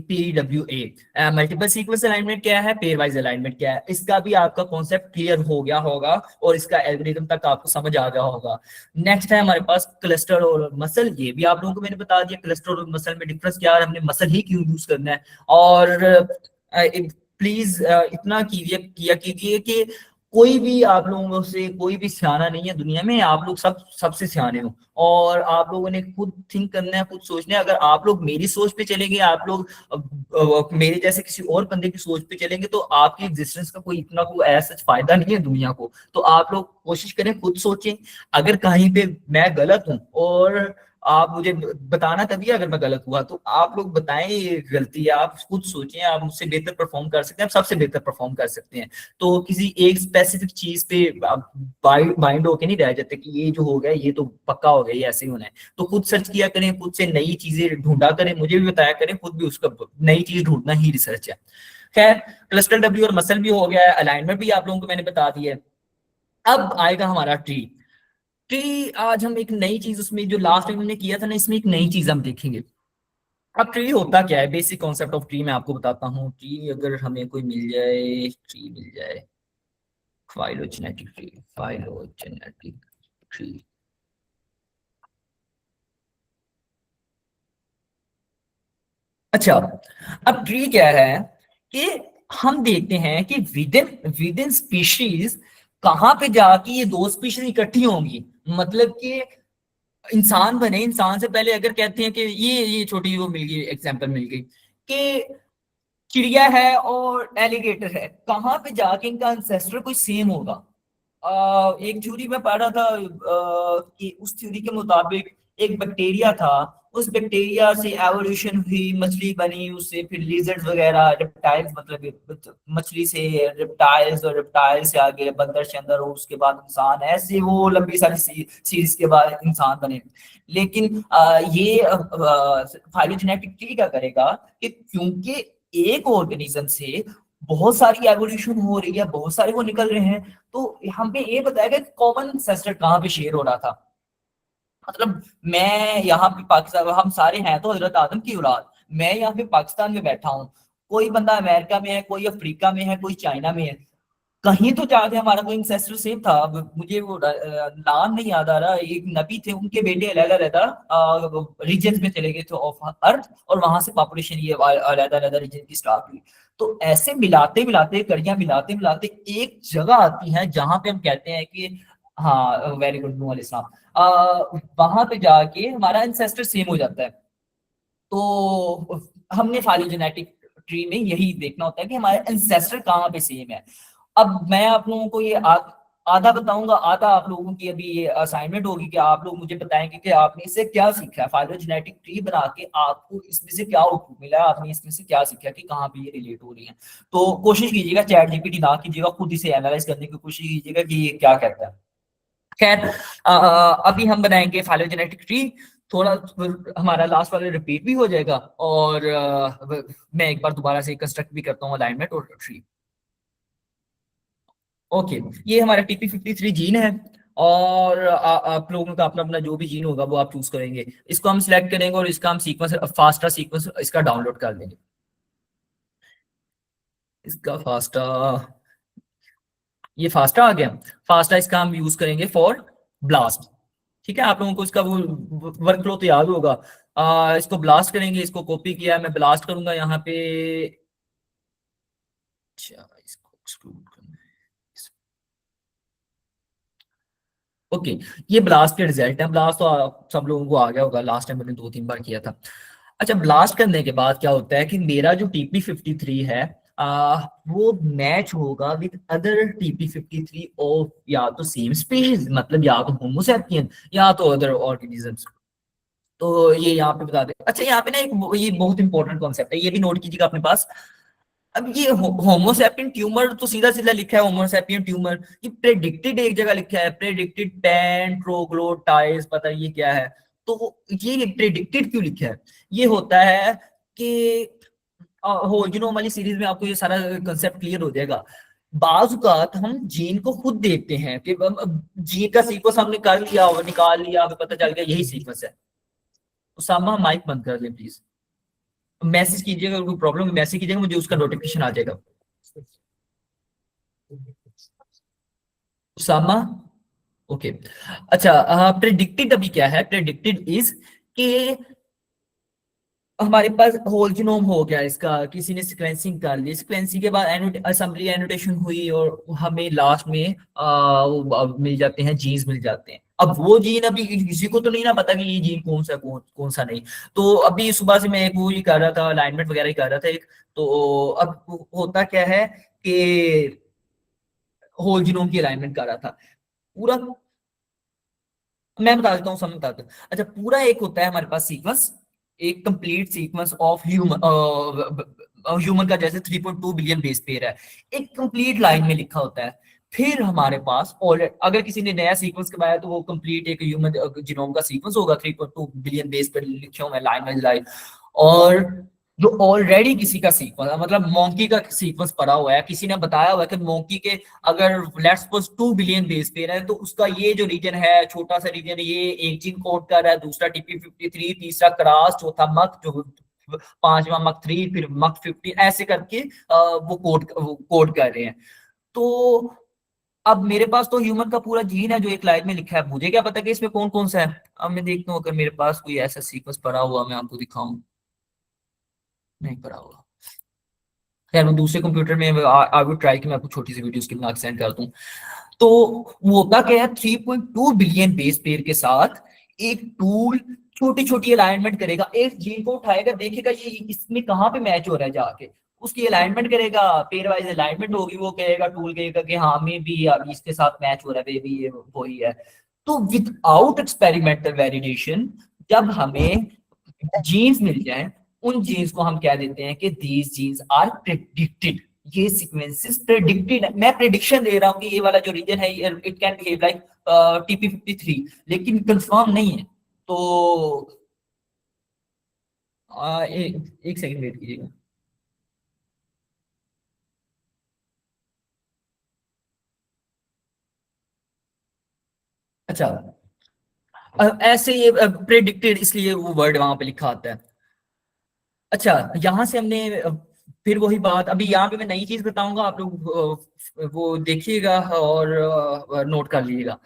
PWA multiple sequence alignment क्या है, पेयर वाइज अलाइनमेंट क्या है, इसका भी आपका कॉन्सेप्ट क्लियर हो गया होगा और इसका एल्गोरिथम तक आपको समझ आ गया होगा। नेक्स्ट है हमारे पास क्लस्टर और मसल, ये भी आप लोगों को मैंने बता दिया क्लस्टर और मसल में डिफरेंस क्या है, हमने मसल ही क्यों यूज करना है। और प्लीज इतना किया कीजिए कि कोई भी आप लोगों से कोई भी सियाना नहीं है दुनिया में, आप लोग सबसे सियाने हो और आप लोगों ने खुद थिंक करना है, खुद सोचना है। अगर आप लोग मेरी सोच पे चलेंगे, आप लोग मेरे जैसे किसी और बंदे की सोच पे चलेंगे, तो आपकी एग्जिस्टेंस का कोई इतना कोई ऐसा फायदा नहीं है दुनिया को। तो आप लोग कोशिश करें, खुद सोचें। अगर कहीं पे मैं गलत हूं और आप मुझे बताना तभी अगर मैं गलत हुआ, तो आप लोग बताएं ये गलती है, आप खुद सोचें, आप मुझसे बेहतर परफॉर्म कर सकते हैं, आप सबसे बेहतर परफॉर्म कर सकते हैं। तो किसी एक स्पेसिफिक चीज पे आप बाइंड होके नहीं रह जाते कि ये जो हो गया ये तो पक्का हो गया, ये ऐसे ही होना है। तो खुद सर्च किया करें, खुद से नई चीजें ढूंढा करें, मुझे भी बताया करें, खुद भी उसका नई चीज ढूंढना ही रिसर्च है। खैर, क्लस्टर डब्ल्यू और मसल भी हो गया है, अलाइनमेंट भी आप लोगों को मैंने बता दिया है। अब आएगा हमारा ट्री। ट्री आज हम एक नई चीज, उसमें जो लास्ट टाइम हमने किया था ना, इसमें एक नई चीज हम देखेंगे। अब ट्री होता क्या है, बेसिक कॉन्सेप्ट ऑफ ट्री मैं आपको बताता हूँ। ट्री अगर हमें कोई मिल जाए, ट्री मिल जाए, फाइलोजेनेटिक ट्री, फाइलोजेनेटिक ट्री। अच्छा, अब ट्री क्या है कि हम देखते हैं कि विद इन स्पीशीज कहाँ पे जाके ये दो स्पीशीज इकट्ठी होंगी। मतलब कि इंसान बने, इंसान से पहले अगर कहते हैं कि ये छोटी वो मिल गई, एग्जांपल मिल गई कि चिड़िया है और एलिगेटर है, कहाँ पे जाके इनका एंसेस्टर कोई सेम होगा। एक थ्योरी में पढ़ रहा था कि उस थ्योरी के मुताबिक एक बैक्टीरिया था, उस बैक्टीरिया से एवोल्यूशन हुई, मछली बनी, उससे फिर लिजर्ड्स वगैरह, रेप्टाइल्स, मतलब मछली से रेप्टाइल्स और रेप्टाइल से आगे बंदर शंदर और उसके बाद इंसान, ऐसे वो लंबी सारी सीरीज के बाद इंसान बने। लेकिन ये फाइलोजेनेटिक ट्री क्या करेगा कि क्योंकि एक ऑर्गेनिज्म से बहुत सारी एवोल्यूशन हो रही है, बहुत सारे वो निकल रहे हैं, तो हमें ये बताएगा कि कॉमन एंसेस्टर कहाँ पे शेयर हो रहा था। मतलब मैं यहाँ पे पाकिस्तान, हम सारे हैं तो हजरत आदम की औलाद, मैं यहाँ पे पाकिस्तान में बैठा हूँ, कोई बंदा अमेरिका में है, कोई अफ्रीका में है, कोई चाइना में है, कहीं तो जाके हमारा कोई इंसेस्टर सेम था। अब मुझे वो नाम नहीं याद आ रहा, एक नबी थे, उनके बेटे अलग अलग रीजन में चले गए थे ऑफ अर्थ, और वहां से पॉपुलेशन ये अलग अलग रीजन की स्टार्ट हुई। तो ऐसे मिलाते मिलाते, कड़ियां मिलाते मिलाते एक जगह आती है जहां पे हम कहते हैं कि हाँ, वेरी गुड, नूह अलैहिस्सलाम, वहां पे जाके हमारा इंसेस्टर सेम हो जाता है। तो हमने फाइलोजेनेटिक ट्री में यही देखना होता है कि हमारे एंसेस्टर कहाँ पे सेम है। अब मैं आप लोगों को ये आधा बताऊंगा, आधा आप लोगों की अभी ये असाइनमेंट होगी कि आप लोग मुझे बताएंगे कि आपने इससे क्या सीखा है, फाइलोजेनेटिक ट्री बना के आपको इसमें से क्या आउटपुट मिला, आपने इसमें से क्या सीखा कि कहाँ पे ये रिलेट हो रही है। तो कोशिश कीजिएगा, चैट जीपीटी ना कीजिएगा, खुद इसे एनालाइज करने की कोशिश कीजिएगा कि ये क्या कहता है। खैर अभी हम बनाएंगे फाइलोजेनेटिक ट्री, थोड़ा हमारा लास्ट वाला रिपीट भी हो जाएगा, और मैं एक बार दोबारा से कंस्ट्रक्ट भी करता हूँ अलाइनमेंट और ट्री। ओके, ये हमारा TP53 जीन है, और आप लोगों का अपना अपना जो भी जीन होगा वो आप चूज करेंगे। इसको हम सिलेक्ट करेंगे और इसका हम सीक्वेंस, फास्टा सीक्वेंस इसका डाउनलोड कर लेंगे। इसका फास्टा, ये फास्टा आ गया। फास्टा इसका हम यूज करेंगे फॉर ब्लास्ट। ठीक है, आप लोगों को इसका वो वर्क फ्लो तो याद होगा। इसको ब्लास्ट करेंगे, इसको कॉपी किया है, मैं ब्लास्ट करूंगा यहाँ पे। अच्छा, इसको एक्सक्लूड करना है। ओके, ये ब्लास्ट के रिजल्ट है। ब्लास्ट तो सब लोगों को आ गया होगा, लास्ट टाइम मैंने 2-3 बार किया था। अच्छा, ब्लास्ट करने के बाद क्या होता है कि मेरा जो TP53 है वो मैच होगा विद अदर TP53 ऑफ या तो सेम स्पीशीज, मतलब या तो होमोसैपियन या तो अदर ऑर्गेनिजम्स। तो ये यहाँ पे बता दे। अच्छा, यहाँ पे ना एक ये बहुत इंपॉर्टेंट कॉन्सेप्ट है, ये भी नोट कीजिएगा अपने पास। अब ये होमोसैपियन ट्यूमर तो सीधा सीधा लिखा है होमोसैपियन ट्यूमर, ये प्रेडिक्टेड एक जगह लिखा है, प्रेडिक्टेड पैन ट्रोग्लोटाइज, पता नहीं ये क्या है। तो ये प्रेडिक्टेड क्यों लिखा है? ये होता है कि होल जीनोम वाली सीरीज में आपको ये सारा कंसेप्ट क्लियर हो जाएगा। बाज़ औक़ात हम जीन को खुद देखते हैं कि जीन का सीक्वेंस हमने कर लिया और निकाल लिया, हमें पता चल गया यही सीक्वेंस है। उसामा माइक बंद कर लें प्लीज, मैसेज कीजिएगा, कोई प्रॉब्लम मैसेज कीजिएगा, मुझे उसका नोटिफिकेशन आ जाएगा। उसामा, ओके। अच्छा, प्रेडिक्टेड अभी क्या है? प्रेडिक्टेड इज कि हमारे पास होल जीनोम हो गया इसका, किसी ने सीक्वेंसिंग कर ली, सीक्वेंसिंग के बाद असेंबली एनोटेशन हुई और हमें लास्ट में मिल जाते हैं, जीन्स मिल जाते हैं। अब वो जीन अभी किसी को तो नहीं ना पता कि ये जीन कौन सा कौन सा नहीं। तो अभी सुबह से मैं एक वो ही कर रहा था, अलाइनमेंट वगैरह ही कर रहा था एक। तो अब होता क्या है कि होल जीनोम की अलाइनमेंट कर रहा था पूरा। मैं बता देता हूँ, समझ बता देता हूँ। अच्छा, पूरा एक होता है हमारे पास सीक्वेंस, एक कंप्लीट सीक्वेंस ऑफ ह्यूमन का, जैसे 3.2 बिलियन बेस पेयर है, एक कंप्लीट लाइन में लिखा होता है। फिर हमारे पास ऑलरेडी अगर किसी ने नया सीक्वेंस करवाया तो वो कंप्लीट एक ह्यूमन जीनोम का सीक्वेंस होगा, 3.2 बिलियन बेस पेयर लिखे हुए लाइन बाय लाइन। और जो ऑलरेडी किसी का सीक्वेंस, मतलब मोंकी का सीक्वेंस पड़ा हुआ है, किसी ने बताया हुआ है कि मोंकी के अगर let's suppose 2 billion base pair है तो उसका ये जो रीजन है, छोटा सा रीजन, ये एक जीन कोड कर रहा है, दूसरा TP53, तीसरा क्रास, चौथा मक, जो पांचवा मक 3, फिर मक 15, ऐसे करके वो कोड कर रहे हैं। तो अब मेरे पास तो ह्यूमन का पूरा जीन है जो एक लाइन में लिखा है, मुझे क्या पता कि इसमें कौन कौन सा है। अब मैं देखता हूँ अगर मेरे पास कोई ऐसा सीक्वेंस पड़ा हुआ मैं आपको दिखाऊं, नहीं पड़ा हुआ। खैर, मैं दूसरे कंप्यूटर में आई वुड ट्राई कि मैं आपको छोटी सी वीडियोस की बना के सेंड कर दूं। तो वो होता क्या है, 3.2 बिलियन बेस पेयर के साथ एक टूल छोटी छोटी अलाइनमेंट करेगा, एक जीन को उठाएगा, देखेगा ये इसमें कहाँ पे मैच हो रहा है, जाके उसकी अलाइनमेंट करेगा, पेयर वाइज अलाइनमेंट होगी, वो कहेगा, टूल कहेगा कि हाँ में भी अभी इसके साथ मैच हो रहा है, बेबी ये वही है। तो विदाउट एक्सपेरिमेंटल वैलिडेशन जब हमें जीन्स मिल जाए, उन जीन्स को हम कह देते हैं कि दीज जीन्स आर प्रेडिक्टेड। ये सीक्वेंसेस प्रेडिक्टेड है, मैं प्रेडिक्शन दे रहा हूँ कि ये वाला जो रीजन है it can behave like TP53, लेकिन कंफर्म नहीं है। तो एक सेकंड वेट कीजिएगा। अच्छा, ऐसे ये प्रेडिक्टेड इसलिए वो वर्ड वहां पे लिखा आता है। अच्छा, यहाँ से हमने फिर वही बात, अभी यहाँ पे मैं नई चीज बताऊंगा, आप लोग वो देखिएगा और नोट कर लीजिएगा।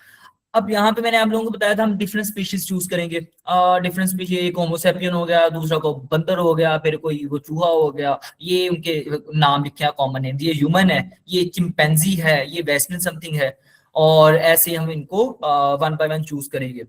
अब यहाँ पे मैंने आप लोगों को बताया था हम डिफरेंट स्पीशीज चूज करेंगे। डिफरेंट स्पीशीज, एक होमोसेपियन हो गया, दूसरा को बंदर हो गया, फिर कोई वो चूहा हो गया, ये उनके नाम लिखे हैं कॉमन नेम। ये ह्यूमन है, ये चिंपैंजी है, ये वेस्टर्न समथिंग है, और ऐसे हम इनको 1 बाय 1 चूज करेंगे।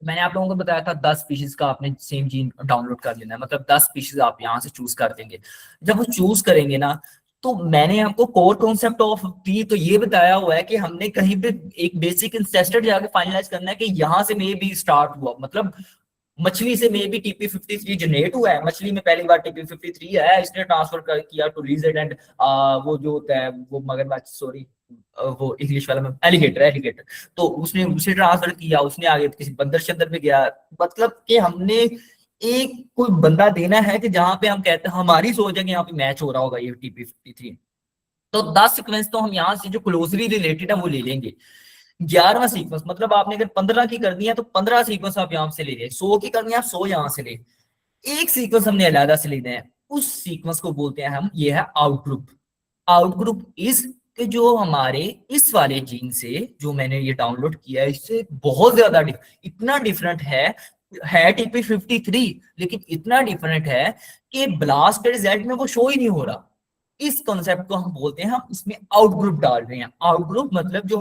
मैंने आप लोगों को बताया था 10 स्पीशीज का आपने सेम जीन डाउनलोड कर लेना है, मतलब 10 स्पीशीज आप यहाँ से चूज कर देंगे। जब वो चूज करेंगे ना, तो मैंने आपको कोर कॉन्सेप्ट ऑफ टी तो ये बताया हुआ है कि हमने कहीं पे एक बेसिक इंसेस्टर जाके फाइनलाइज करना है कि यहाँ से मे भी स्टार्ट हुआ, मतलब मछली से मे बी TP53 जनरेट हुआ है, मछली में पहली बार TP53 है, इसने ट्रांसफर किया टू लिजर्ड एंड वो जो होता है वो मगरमच्छ, सॉरी वो इंग्लिश वाला में एलिगेटर, एलिगेटर, तो उसने उसे ट्रांसफर किया, उसने आगे किसी बंदर शंदर में गया, मतलब कि हमने एक कोई बंदा देना है कि जहां पे हम कहते हैं हमारी सोच है कि यहाँ पे मैच हो रहा होगा ये TP53। तो 10 सीक्वेंस तो हम यहाँ से जो क्लोजली रिलेटेड है वो ले लेंगे। 11वां सीक्वेंस मतलब आपने अगर 15 की करनी है तो 15 सीक्वेंस आप यहाँ से ले लें, 100 की करनी है आप 100 यहाँ से ले, एक सीक्वेंस हमने अलग से लेना है, उस सीक्वेंस को बोलते हैं हम, ये है आउटग्रुप। आउटग्रुप इस कि जो हमारे इस वाले जीन से जो मैंने ये डाउनलोड किया है इससे बहुत ज्यादा इतना डिफरेंट है TP53, लेकिन इतना डिफरेंट है कि ब्लास्ट रिजल्ट में वो शो ही नहीं हो रहा। इस कॉन्सेप्ट को हम बोलते हैं, हम इसमें आउटग्रुप डाल रहे हैं। आउटग्रुप मतलब जो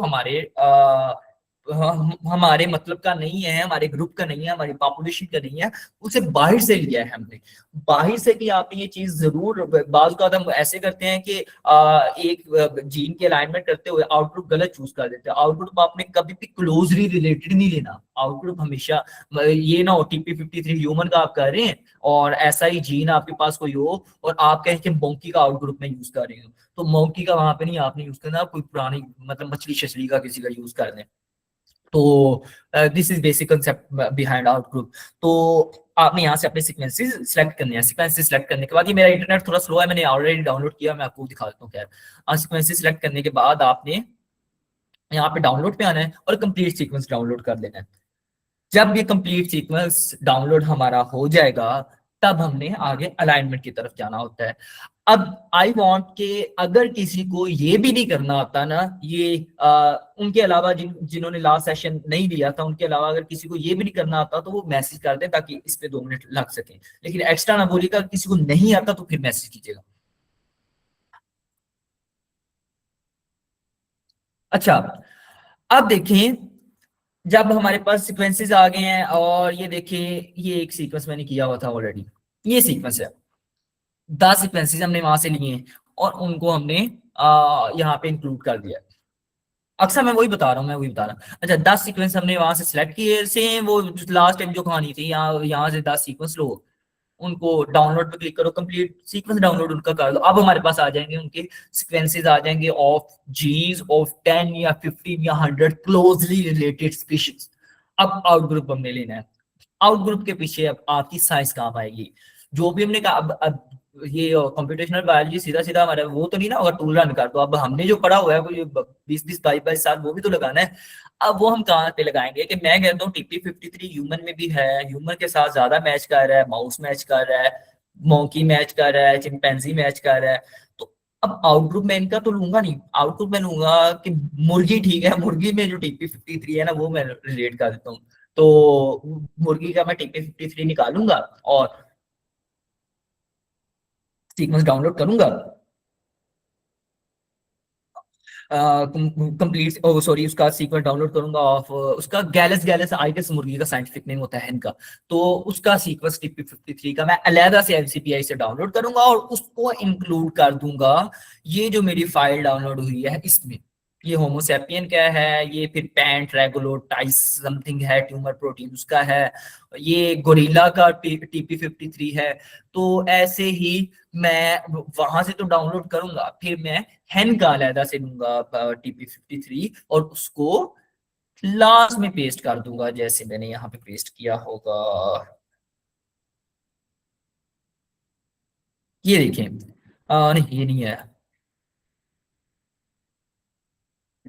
हमारे मतलब का नहीं है, हमारे ग्रुप का नहीं है, हमारी पॉपुलेशन का नहीं है, उसे बाहर से लिया है हमने। बाहर से कि आपने ये चीज जरूर, बाज का हम ऐसे करते हैं कि एक जीन के अलाइनमेंट करते हुए आउटग्रुप गलत चूज कर देते हैं। आउटग्रुप आपने कभी भी क्लोजली रिलेटेड नहीं लेना, आउटग्रुप हमेशा ये ना हो TP53 ह्यूमन का आप कर रहे हैं और ऐसा ही जीन आपके पास कोई हो और आप कहें कि मोंकी का आउटग्रुप में यूज कर रहे हो, तो मोंकी का वहां पे नहीं आपने यूज करना, कोई पुरानी मतलब मछली शछली का किसी का यूज कर लें। तो this is basic concept behind out group. तो आपने यहाँ से अपने सीक्वेंसेस सिलेक्ट करने हैं। सीक्वेंसेस सिलेक्ट करने के बाद, ये मेरा इंटरनेट थोड़ा स्लो है, मैंने ऑलरेडी डाउनलोड किया, मैं आपको दिखा देता हूँ। खैर सीक्वेंसेस सिलेक्ट करने के बाद आपने यहाँ पे डाउनलोड पे आना है और कंप्लीट सीक्वेंस डाउनलोड कर लेना है। जब ये कंप्लीट सीक्वेंस डाउनलोड हमारा हो जाएगा तब हमने आगे अलाइनमेंट की तरफ जाना होता है। अब आई वांट के अगर किसी को ये भी नहीं करना आता ना, ये उनके अलावा जिन्होंने लास्ट सेशन नहीं लिया था उनके अलावा अगर किसी को ये भी नहीं करना आता तो वो मैसेज कर दें ताकि इस पे 2 मिनट लग सके। लेकिन एक्स्ट्रा ना बोलिएगा, किसी को नहीं आता तो फिर मैसेज कीजिएगा। अच्छा, अब देखें, जब हमारे पास सीक्वेंसेस आ गए हैं और ये देखिए ये एक सीक्वेंस मैंने किया हुआ था ऑलरेडी, ये सीक्वेंस है, 10 सीक्वेंसेस हमने वहां से लिए हैं और उनको हमने यहाँ पे इंक्लूड कर दिया। अक्सर मैं वही बता रहा हूँ, मैं वही बता रहा हूँ। अच्छा, 10 सीक्वेंस हमने वहां से सिलेक्ट किए, सेम वो लास्ट टाइम जो कहानी थी, यहाँ से 10 सीक्वेंस लो, उनको डाउनलोड पे क्लिक करो, कंप्लीट सीक्वेंस डाउनलोड उनका कर दो। अब हमारे पास आ जाएंगे उनके सीक्वेंसेस आ जाएंगे ऑफ जीन्स ऑफ 10 या 15 या 100 क्लोजली रिलेटेड स्पीशीज। अब आउट ग्रुप हमने लेना है। आउट ग्रुप के पीछे अब आपकी साइंस काम आएगी, जो भी हमने कहा। अब ये कंप्यूटेशनल बायोलॉजी सीधा सीधा हमारा वो तो नहीं ना होगा टूल रन कर दो। अब हमने जो पढ़ा हुआ है वो 20-22 साल वो भी तो लगाना है। अब वो हम कहाँ पे लगाएंगे कि मैं कहता हूँ TP53 ह्यूमन में भी है, ह्यूमन के साथ ज्यादा मैच कर रहा है, माउस मैच कर रहा है, मोंकी मैच कर रहा है, चिंपैंजी मैच कर रहा है। तो अब आउटग्रुप में इनका तो लूंगा नहीं, आउटग्रुप में लूंगा कि मुर्गी ठीक है, मुर्गी में जो TP53 है ना वो मैं रिलेट कर देता हूँ। तो मुर्गी का मैं TP53 निकालूंगा और सीक्वेंस डाउनलोड करूंगा, कंप्लीट सॉरी उसका सीक्वेंस डाउनलोड करूंगा ऑफ उसका गैलस, गैलस आइटिस मुर्गी का साइंटिफिक नेम होता है इनका। तो उसका सीक्वेंस TP53 का मैं अलहदा से LCPI से डाउनलोड करूंगा और उसको इंक्लूड कर दूंगा ये जो मेरी फाइल डाउनलोड हुई है इसमें। ये होमोसेपियन क्या है, ये फिर पैंट रेगुलोटाइस समथिंग है, ट्यूमर प्रोटीन उसका है, ये गोरिल्ला का TP53 है। तो ऐसे ही मैं वहां से तो डाउनलोड करूंगा, फिर मैं हेन का अलहदा से लूंगा TP53 और उसको लास्ट में पेस्ट कर दूंगा, जैसे मैंने यहाँ पे पेस्ट किया होगा। ये देखें, नहीं ये नहीं है,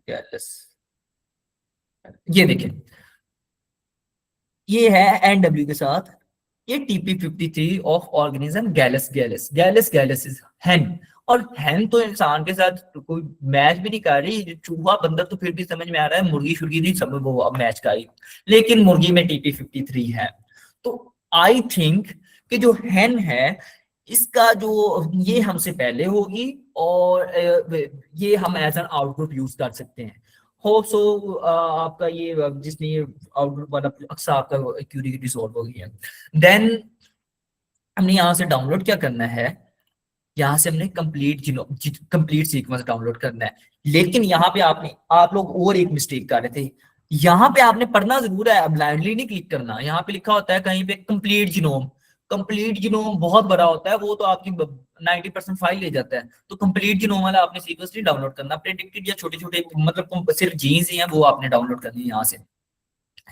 गैलस, ये देखें, ये है NW के साथ, ये TP53 ऑफ ऑर्गेनिज्म गैलस, गैलस गैलस गैलस इज हैन। और हैन तो इंसान के साथ तो कोई मैच भी नहीं कर रही, चूहा बंदर तो फिर भी समझ में आ रहा है, मुर्गी शुर्गी नहीं समझ वो अब मैच कर रही, लेकिन मुर्गी में TP53 है। तो आई थिंक कि जो हैन है इसका जो ये हमसे पहले होगी और ये हम एज एन आउटपुट यूज कर सकते हैं। होप सो आपका ये जिसने ये आउटपुट वाला अक्सर आपका क्यूरी रिजॉल्व हो गई है। देन हमने यहाँ से डाउनलोड क्या करना है, यहाँ से हमने कंप्लीट सीक्वेंस डाउनलोड करना है। लेकिन यहाँ पे आप लोग और एक मिस्टेक कर रहे थे, यहाँ पे आपने पढ़ना जरूर है, ब्लाइंडली नहीं क्लिक करना। यहाँ पे लिखा होता है कहीं पे कंप्लीट जीनोम, कंप्लीट जीनोम बहुत बड़ा होता है, वो तो आपकी 90% फाइल ले जाता है। तो कंप्लीट जीनोम वाला आपने सीक्वेंस नहीं डाउनलोड करना, प्रेडिक्टेड या छोटे छोटे मतलब सिर्फ जीन्स ही हैं वो आपने डाउनलोड करनी है यहाँ से।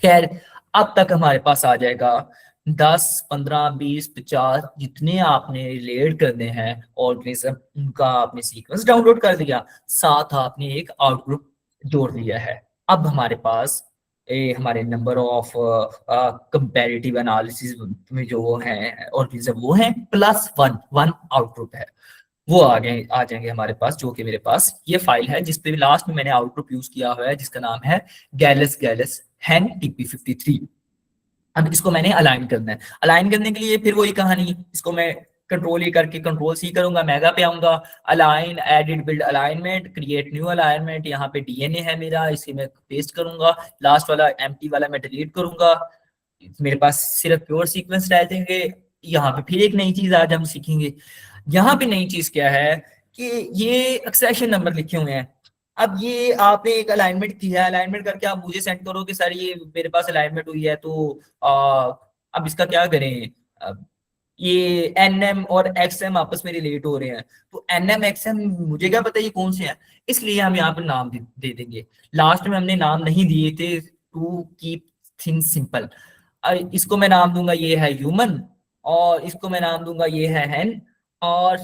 खैर अब तक हमारे पास आ जाएगा 10, 15, 20, 50 जितने आपने रिलेट करने हैं ऑर्गेनिज्म, उनका आपने सीक्वेंस डाउनलोड कर दिया, साथ आपने एक आउटग्रुप जोड़ दिया है। अब हमारे पास हमारे नंबर ऑफ कंपैरेटिव एनालिसिस में जो वो हैं ऑर्गेनिज्म वो हैं +1 आउटग्रुप है, वो आ जाएंगे हमारे पास, जो कि मेरे पास ये फाइल है जिस पे लास्ट में मैंने आउटग्रुप यूज किया हुआ है जिसका नाम है गैलस हैन TP53। अब इसको मैंने अलाइन करना है। अलाइन करने के लिए फिर वही कहानी, इसको मैं कंट्रोल E करके कंट्रोल C करूंगा, मेगा पे आऊंगा, align edit build alignment create new alignment, यहाँ पे DNA है मेरा, इसे मैं पेस्ट करूंगा, लास्ट वाला एम्प्टी वाला मैं डिलीट करूंगा, मेरे पास सिर्फ प्योर सीक्वेंस रह जाएंगे। यहाँ पे फिर एक नई चीज आज हम सीखेंगे। यहाँ पे नई चीज क्या है कि ये एक्सेशन नंबर लिखे हुए हैं। अब ये आपने एक अलाइनमेंट की है, अलाइनमेंट करके आप मुझे सेंड करो कि सर ये मेरे पास अलाइनमेंट हुई है, तो अब इसका क्या करें। अब ये NM और XM आपस में रिलेट हो रहे हैं, तो NM XM मुझे क्या पता ये कौन से हैं, इसलिए हम यहाँ पर नाम दे देंगे। लास्ट में हमने नाम नहीं दिए थे टू कीप थिंग्स सिंपल। इसको मैं नाम दूंगा ये है ह्यूमन, और इसको मैं नाम दूंगा ये है हैन, और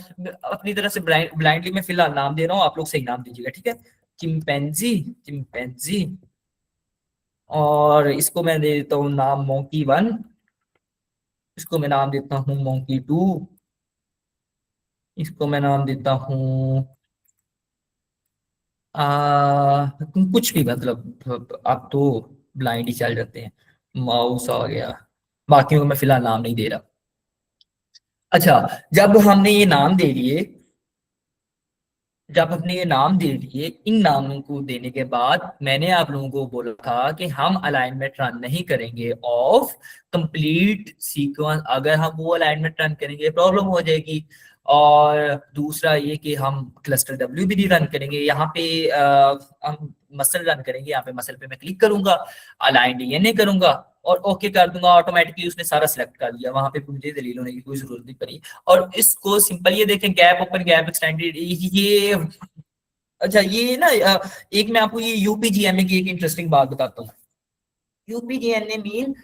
अपनी तरह से ब्लाइंडली मैं फिलहाल नाम दे रहा हूँ, आप लोग सही नाम दीजिएगा, ठीक है। चिंपैंजी चिंपैंजी, और इसको मैं दे देता हूँ नाम monkey 1, इसको मैं नाम देता हूँ monkey 2, इसको मैं नाम देता हूँ कुछ भी, मतलब आप तो ब्लाइंड ही चल जाते हैं, माउस आ गया, बाकियों को मैं फिलहाल नाम नहीं दे रहा। अच्छा, जब हमने ये नाम दे दिए, जब हमने ये नाम दे दिए, इन नामों को देने के बाद मैंने आप लोगों को बोला था कि हम अलाइनमेंट रन नहीं करेंगे ऑफ कंप्लीट सीक्वेंस, अगर हम वो अलाइनमेंट रन करेंगे प्रॉब्लम हो जाएगी। और दूसरा ये कि हम क्लस्टर W भी नहीं रन करेंगे, यहाँ पे हम मसल रन करेंगे, यहाँ पे मसल पे मैं क्लिक करूंगा, अलाइन DNA करूंगा और ओके कर दूंगा, ऑटोमेटिकली उसने सारा सिलेक्ट कर लिया, वहां पे मुझे दलील होने की कोई जरूरत नहीं पड़ी। और इसको सिंपल ये देखें, गैप ओपन गैप एक्सटेंडेड, ये अच्छा ये ना एक मैं आपको ये UPGMA की एक इंटरेस्टिंग बात बताता हूँ। UPGMA mean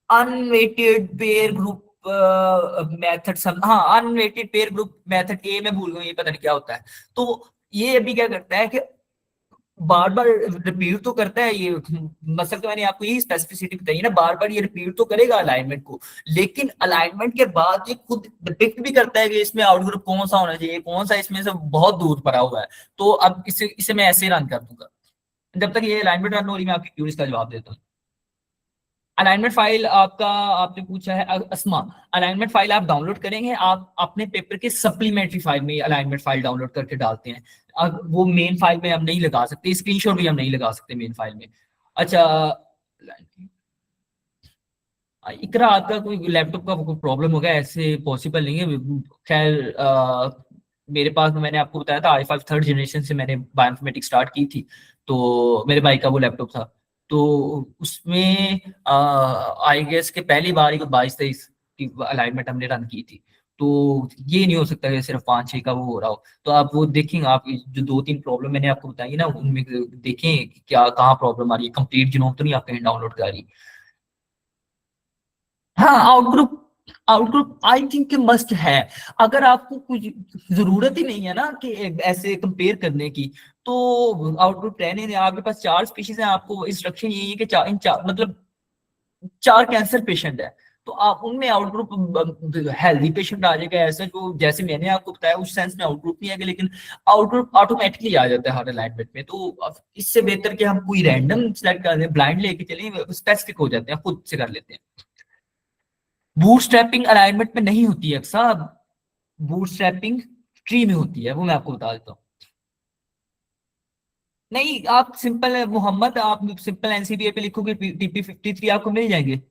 unweighted pair group method, हाँ अनवेटेड पेयर ग्रुप मेथड, ये मैं भूल गया, ये पता नहीं क्या होता है। तो ये अभी क्या करता है कि बार बार रिपीट तो करता है ये, मसल तो मैंने आपको यही स्पेसिफिसिटी बताई ना, बार बार ये रिपीट तो करेगा अलाइनमेंट को, लेकिन अलाइनमेंट के बाद ये खुद डिटेक्ट भी करता है कि इसमें आउटग्रुप कौन सा होना चाहिए, कौन सा इसमें से बहुत दूर पड़ा हुआ है। तो अब इसे मैं ऐसे रन कर दूंगा, जब तक ये अलाइनमेंट रन हो रही, मैं आपकी क्यूरीज का जवाब देता हूँ। अलाइनमेंट फाइल आपका, आपने पूछा है अस्मा, अलाइनमेंट फाइल आप डाउनलोड करेंगे, आप अपने पेपर के सप्लीमेंट्री फाइल में अलाइनमेंट फाइल डाउनलोड करके डालते हैं। अब वो मेन फाइल में हम नहीं लगा सकते, स्क्रीनशॉट भी हम नहीं लगा सकते मेन फाइल में। अच्छा, इकरा आपका कोई लैपटॉप का कोई प्रॉब्लम हो गया, ऐसे पॉसिबल नहीं है। खैर मेरे पास, मैंने आपको बताया था i5 थर्ड जनरेशन से मैंने बायोइन्फॉर्मेटिक्स स्टार्ट की थी, तो मेरे भाई का वो लैपटॉप था, तो उसमें आई गेस के पहली बार ही 22-23 की अलाइनमेंट हमने रन की थी। तो ये नहीं हो सकता कि सिर्फ 5-6 का वो हो रहा हो। तो आप वो देखेंगे, आप जो 2-3 प्रॉब्लम मैंने आपको बताई ना, उनमें देखें कि क्या कहाँ प्रॉब्लम आ रही है, कंप्लीट जीनोम तो नहीं आप कहीं डाउनलोड कर रही। हाँ, outgroup, outgroup I think must है। अगर आपको कुछ जरूरत ही नहीं है ना कि ऐसे कंपेयर करने की, तो आउटग्रुप रहने दें। आपके पास 4 स्पीशीज हैं, आपको इंस्ट्रक्शन यही है कि मतलब 4 कैंसर पेशेंट है, तो आप उनमें आउटग्रुप हेल्दी पेशेंट आ जाएगा, ऐसा जो जैसे मैंने आपको बताया उस सेंस में आउटग्रुप नहीं आएगा, लेकिन आउटग्रुप ऑटोमेटिकली आ जाता है हर अलाइनमेंट में। तो इससे बेहतर कि हम कोई रैंडम सेलेक्ट कर दें, ब्लाइंड लेके चलें, स्पेसिफिक हो जाते हैं, खुद से कर लेते हैं। बूटस्ट्रैपिंग अलाइनमेंट में नहीं होती है अक्सर, बूटस्ट्रैपिंग ट्री में होती है, वो मैं आपको बता देता हूँ। नहीं, आप सिंपल मोहम्मद, आप सिंपल एनसीबीए पे लिखोगे, TP53 आपको मिल जाएंगे।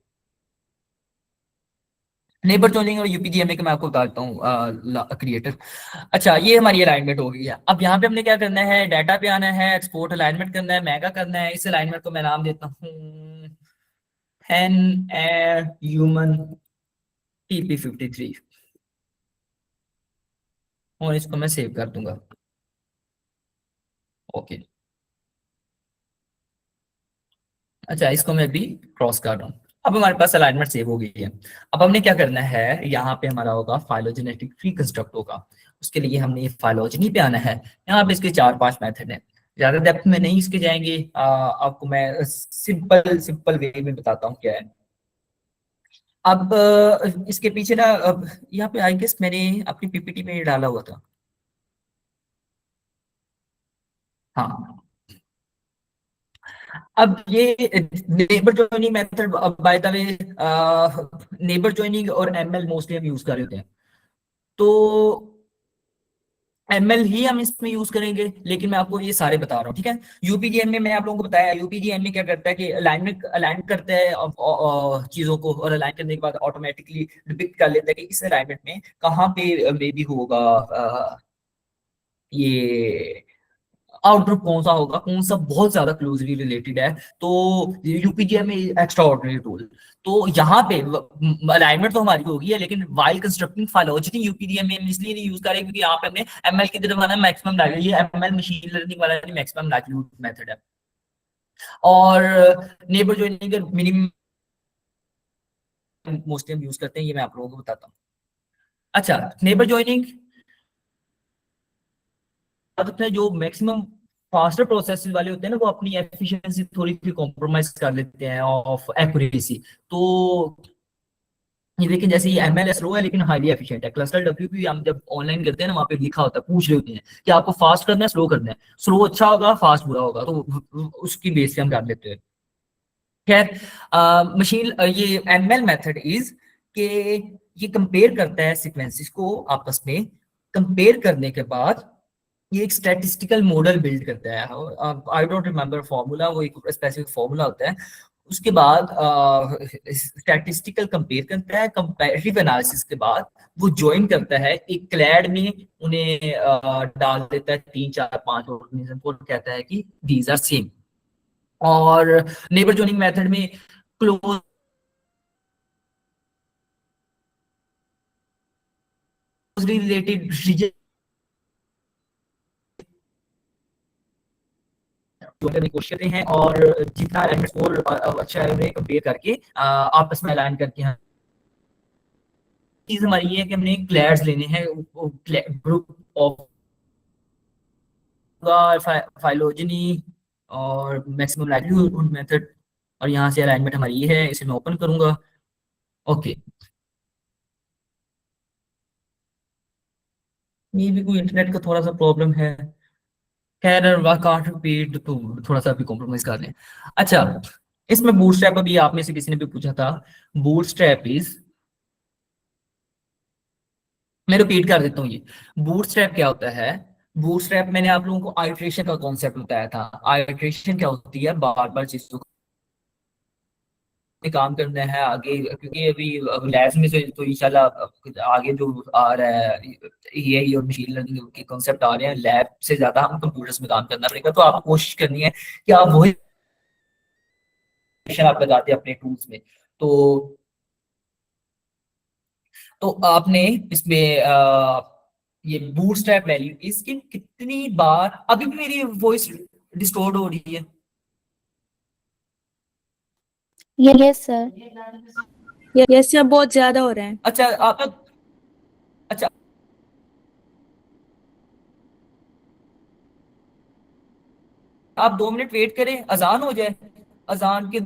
नेबर जोनिंग और यूपीजीएमए के मैं आपको बताता हूँ क्रिएटर। अच्छा, ये हमारी अलाइनमेंट हो गई है। अब यहाँ पे हमने क्या करना है, डाटा पे आना है, एक्सपोर्ट अलाइनमेंट करना है, मेगा करना है। इस अलाइनमेंट को मैं नाम देता हूँ एन एयर ह्यूमन TP53, और इसको मैं सेव कर दूंगा। ओके। अच्छा, इसको मैं अभी क्रॉस कर रहा हूँ। अब हमारे पास अलाइनमेंट सेव हो गई है। अब हमने क्या करना है, यहाँ पे हमारा होगा फाइलोजेनेटिक ट्री कंस्ट्रक्ट होगा। उसके लिए हमने फाइलोजेनी पे आना है। यहाँ पे इसके 4-5 मेथड हैं। ज्यादा डेप्थ में नहीं इसके जाएंगे, आपको मैं सिंपल सिंपल वे में बताता हूँ क्या है। अब इसके पीछे ना, अब यहाँ पे आई गेस मैंने अपनी पीपीटी में ये डाला हुआ था। हाँ। अब ये neighbour joining method, by the way neighbour joining और एमएल मोस्टली हम यूज कर रहे होते हैं, तो एमएल ही हम इसमें यूज करेंगे, लेकिन मैं आपको ये सारे बता रहा हूँ, ठीक है। यूपीजीएम में मैंने आप लोगों को बताया, यूपीजीएम में क्या करता है कि अलाइनमेंट अलाइन करता है चीजों को, और अलाइन करने के बाद ऑटोमेटिकली डिपिक्ट कर लेता है कि इस अलाइनमेंट में कहाँ पे मे भी होगा ये आउटपुट कौन सा होगा, कौन सा बहुत ज्यादा क्लोजली रिलेटेड है। तो यूपीजीएम में एक्स्ट्रा ऑर्डिनरी टूल। तो यहाँ पे अलाइनमेंट तो हमारी होगी है, लेकिन वाइल कंस्ट्रक्टिंग फाइलोजेनी यूपीजीएम में हम इसलिए नहीं यूज करें क्योंकि यहाँ पे हमने एमएल की तरफ आना, मैक्सिमम लाइक्लीहुड, ये एमएल मशीन लर्निंग वाला मैक्सिमम लाइक्लीहुड मेथड है। और नेबर जॉइनिंग का मिनिमम मोस्टली हम यूज करते हैं, ये मैं आप लोगों को बताता हूँ। अच्छा, नेबर जॉइनिंग अपने जो मैक्सिमम फास्टर प्रोसेस वाले होते हैं ना, वो अपनी एफिशिएंसी थोड़ी सी कॉम्प्रोमाइज कर लेते हैं ऑफ एक्यूरेसी। तो ये देखिए, जैसे ये एमएल स्लो है लेकिन हाईली एफिशिएंट है। क्लस्टर डब्ल्यूपी हम जब ऑनलाइन करते हैं ना, वहाँ पे लिखा होता है, पूछ रहे होते हैं कि आपको फास्ट करना है स्लो करना है, स्लो अच्छा होगा फास्ट बुरा होगा, तो उसकी बेस पे हम कर लेते हैं। खैर, मशीन ये एमएल मेथड इज के ये कंपेयर करता है सीक्वेंसेस को आपस में। कंपेयर करने के बाद ये एक स्टैटिस्टिकल मॉडल बिल्ड करता है। आई डोंट रिमेम्बर फॉर्मूला, वो एक स्पेसिफिक फॉर्मूला होता है। उसके बाद स्टैटिस्टिकल कंपेयर करता है, कंपैरेटिव एनालिसिस के बाद वो ज्वाइन करता है एक क्लैड में, उन्हें डाल देता है 3 4 5 ऑर्गेनिज्म को, कहता है कि दीज आर सेम। और नेबर जोनिंग मेथड में क्लोजली रिलेटेड रीजन करने की कोशिश करते हैं, और जितना एलिमेंट स्कोर अच्छा है उन्हें कंपेयर करके आपस में अलाइन करके हम, चीज हमारी ये है कि हमने क्लैड्स लेने हैं, ग्रुप ऑफ फाइलोजेनी और मैक्सिमम लाइक्लीहुड मेथड, और यहाँ से अलाइनमेंट हमारी ये है, इसे मैं ओपन करूंगा। ओके, ये भी कोई इंटरनेट का थोड़ा सा प्रॉब्लम है। खैर, कांट रिपीट, तो थोड़ा सा भी कॉम्प्रोमाइज कर लें। अच्छा, इसमें बूटस्ट्रैप, अभी आप में से किसी ने भी पूछा था, बूटस्ट्रैप इज, मैं रिपीट कर देता हूँ ये, बूटस्ट्रैप क्या होता है। बूटस्ट्रैप मैंने आप लोगों को आइट्रेशन का कॉन्सेप्ट बताया था। आइट्रेशन क्या होती है, बार बार चीजों पे काम करना है आगे, क्योंकि अभी लैब्स में से तो इंशाल्लाह आगे जो आ रहा है, एआई और मशीन लर्निंग के कॉन्सेप्ट आ रहे हैं, लैब से ज्यादा हम कंप्यूटर्स में काम करना पड़ेगा। तो आपको कोशिश करनी है कि आप वही आप लगाते हैं अपने टूल्स में। तो आपने इसमें ये बूटस्ट्रैप वैल्यू, इसकी कितनी बार, अभी भी मेरी वॉइस डिस्टोर्ट हो रही है?
Yes sir. यस सर, बहुत ज्यादा हो रहा है।
अच्छा, आप, अच्छा, आप 2 मिनट वेट करें, अजान हो जाए, अजान के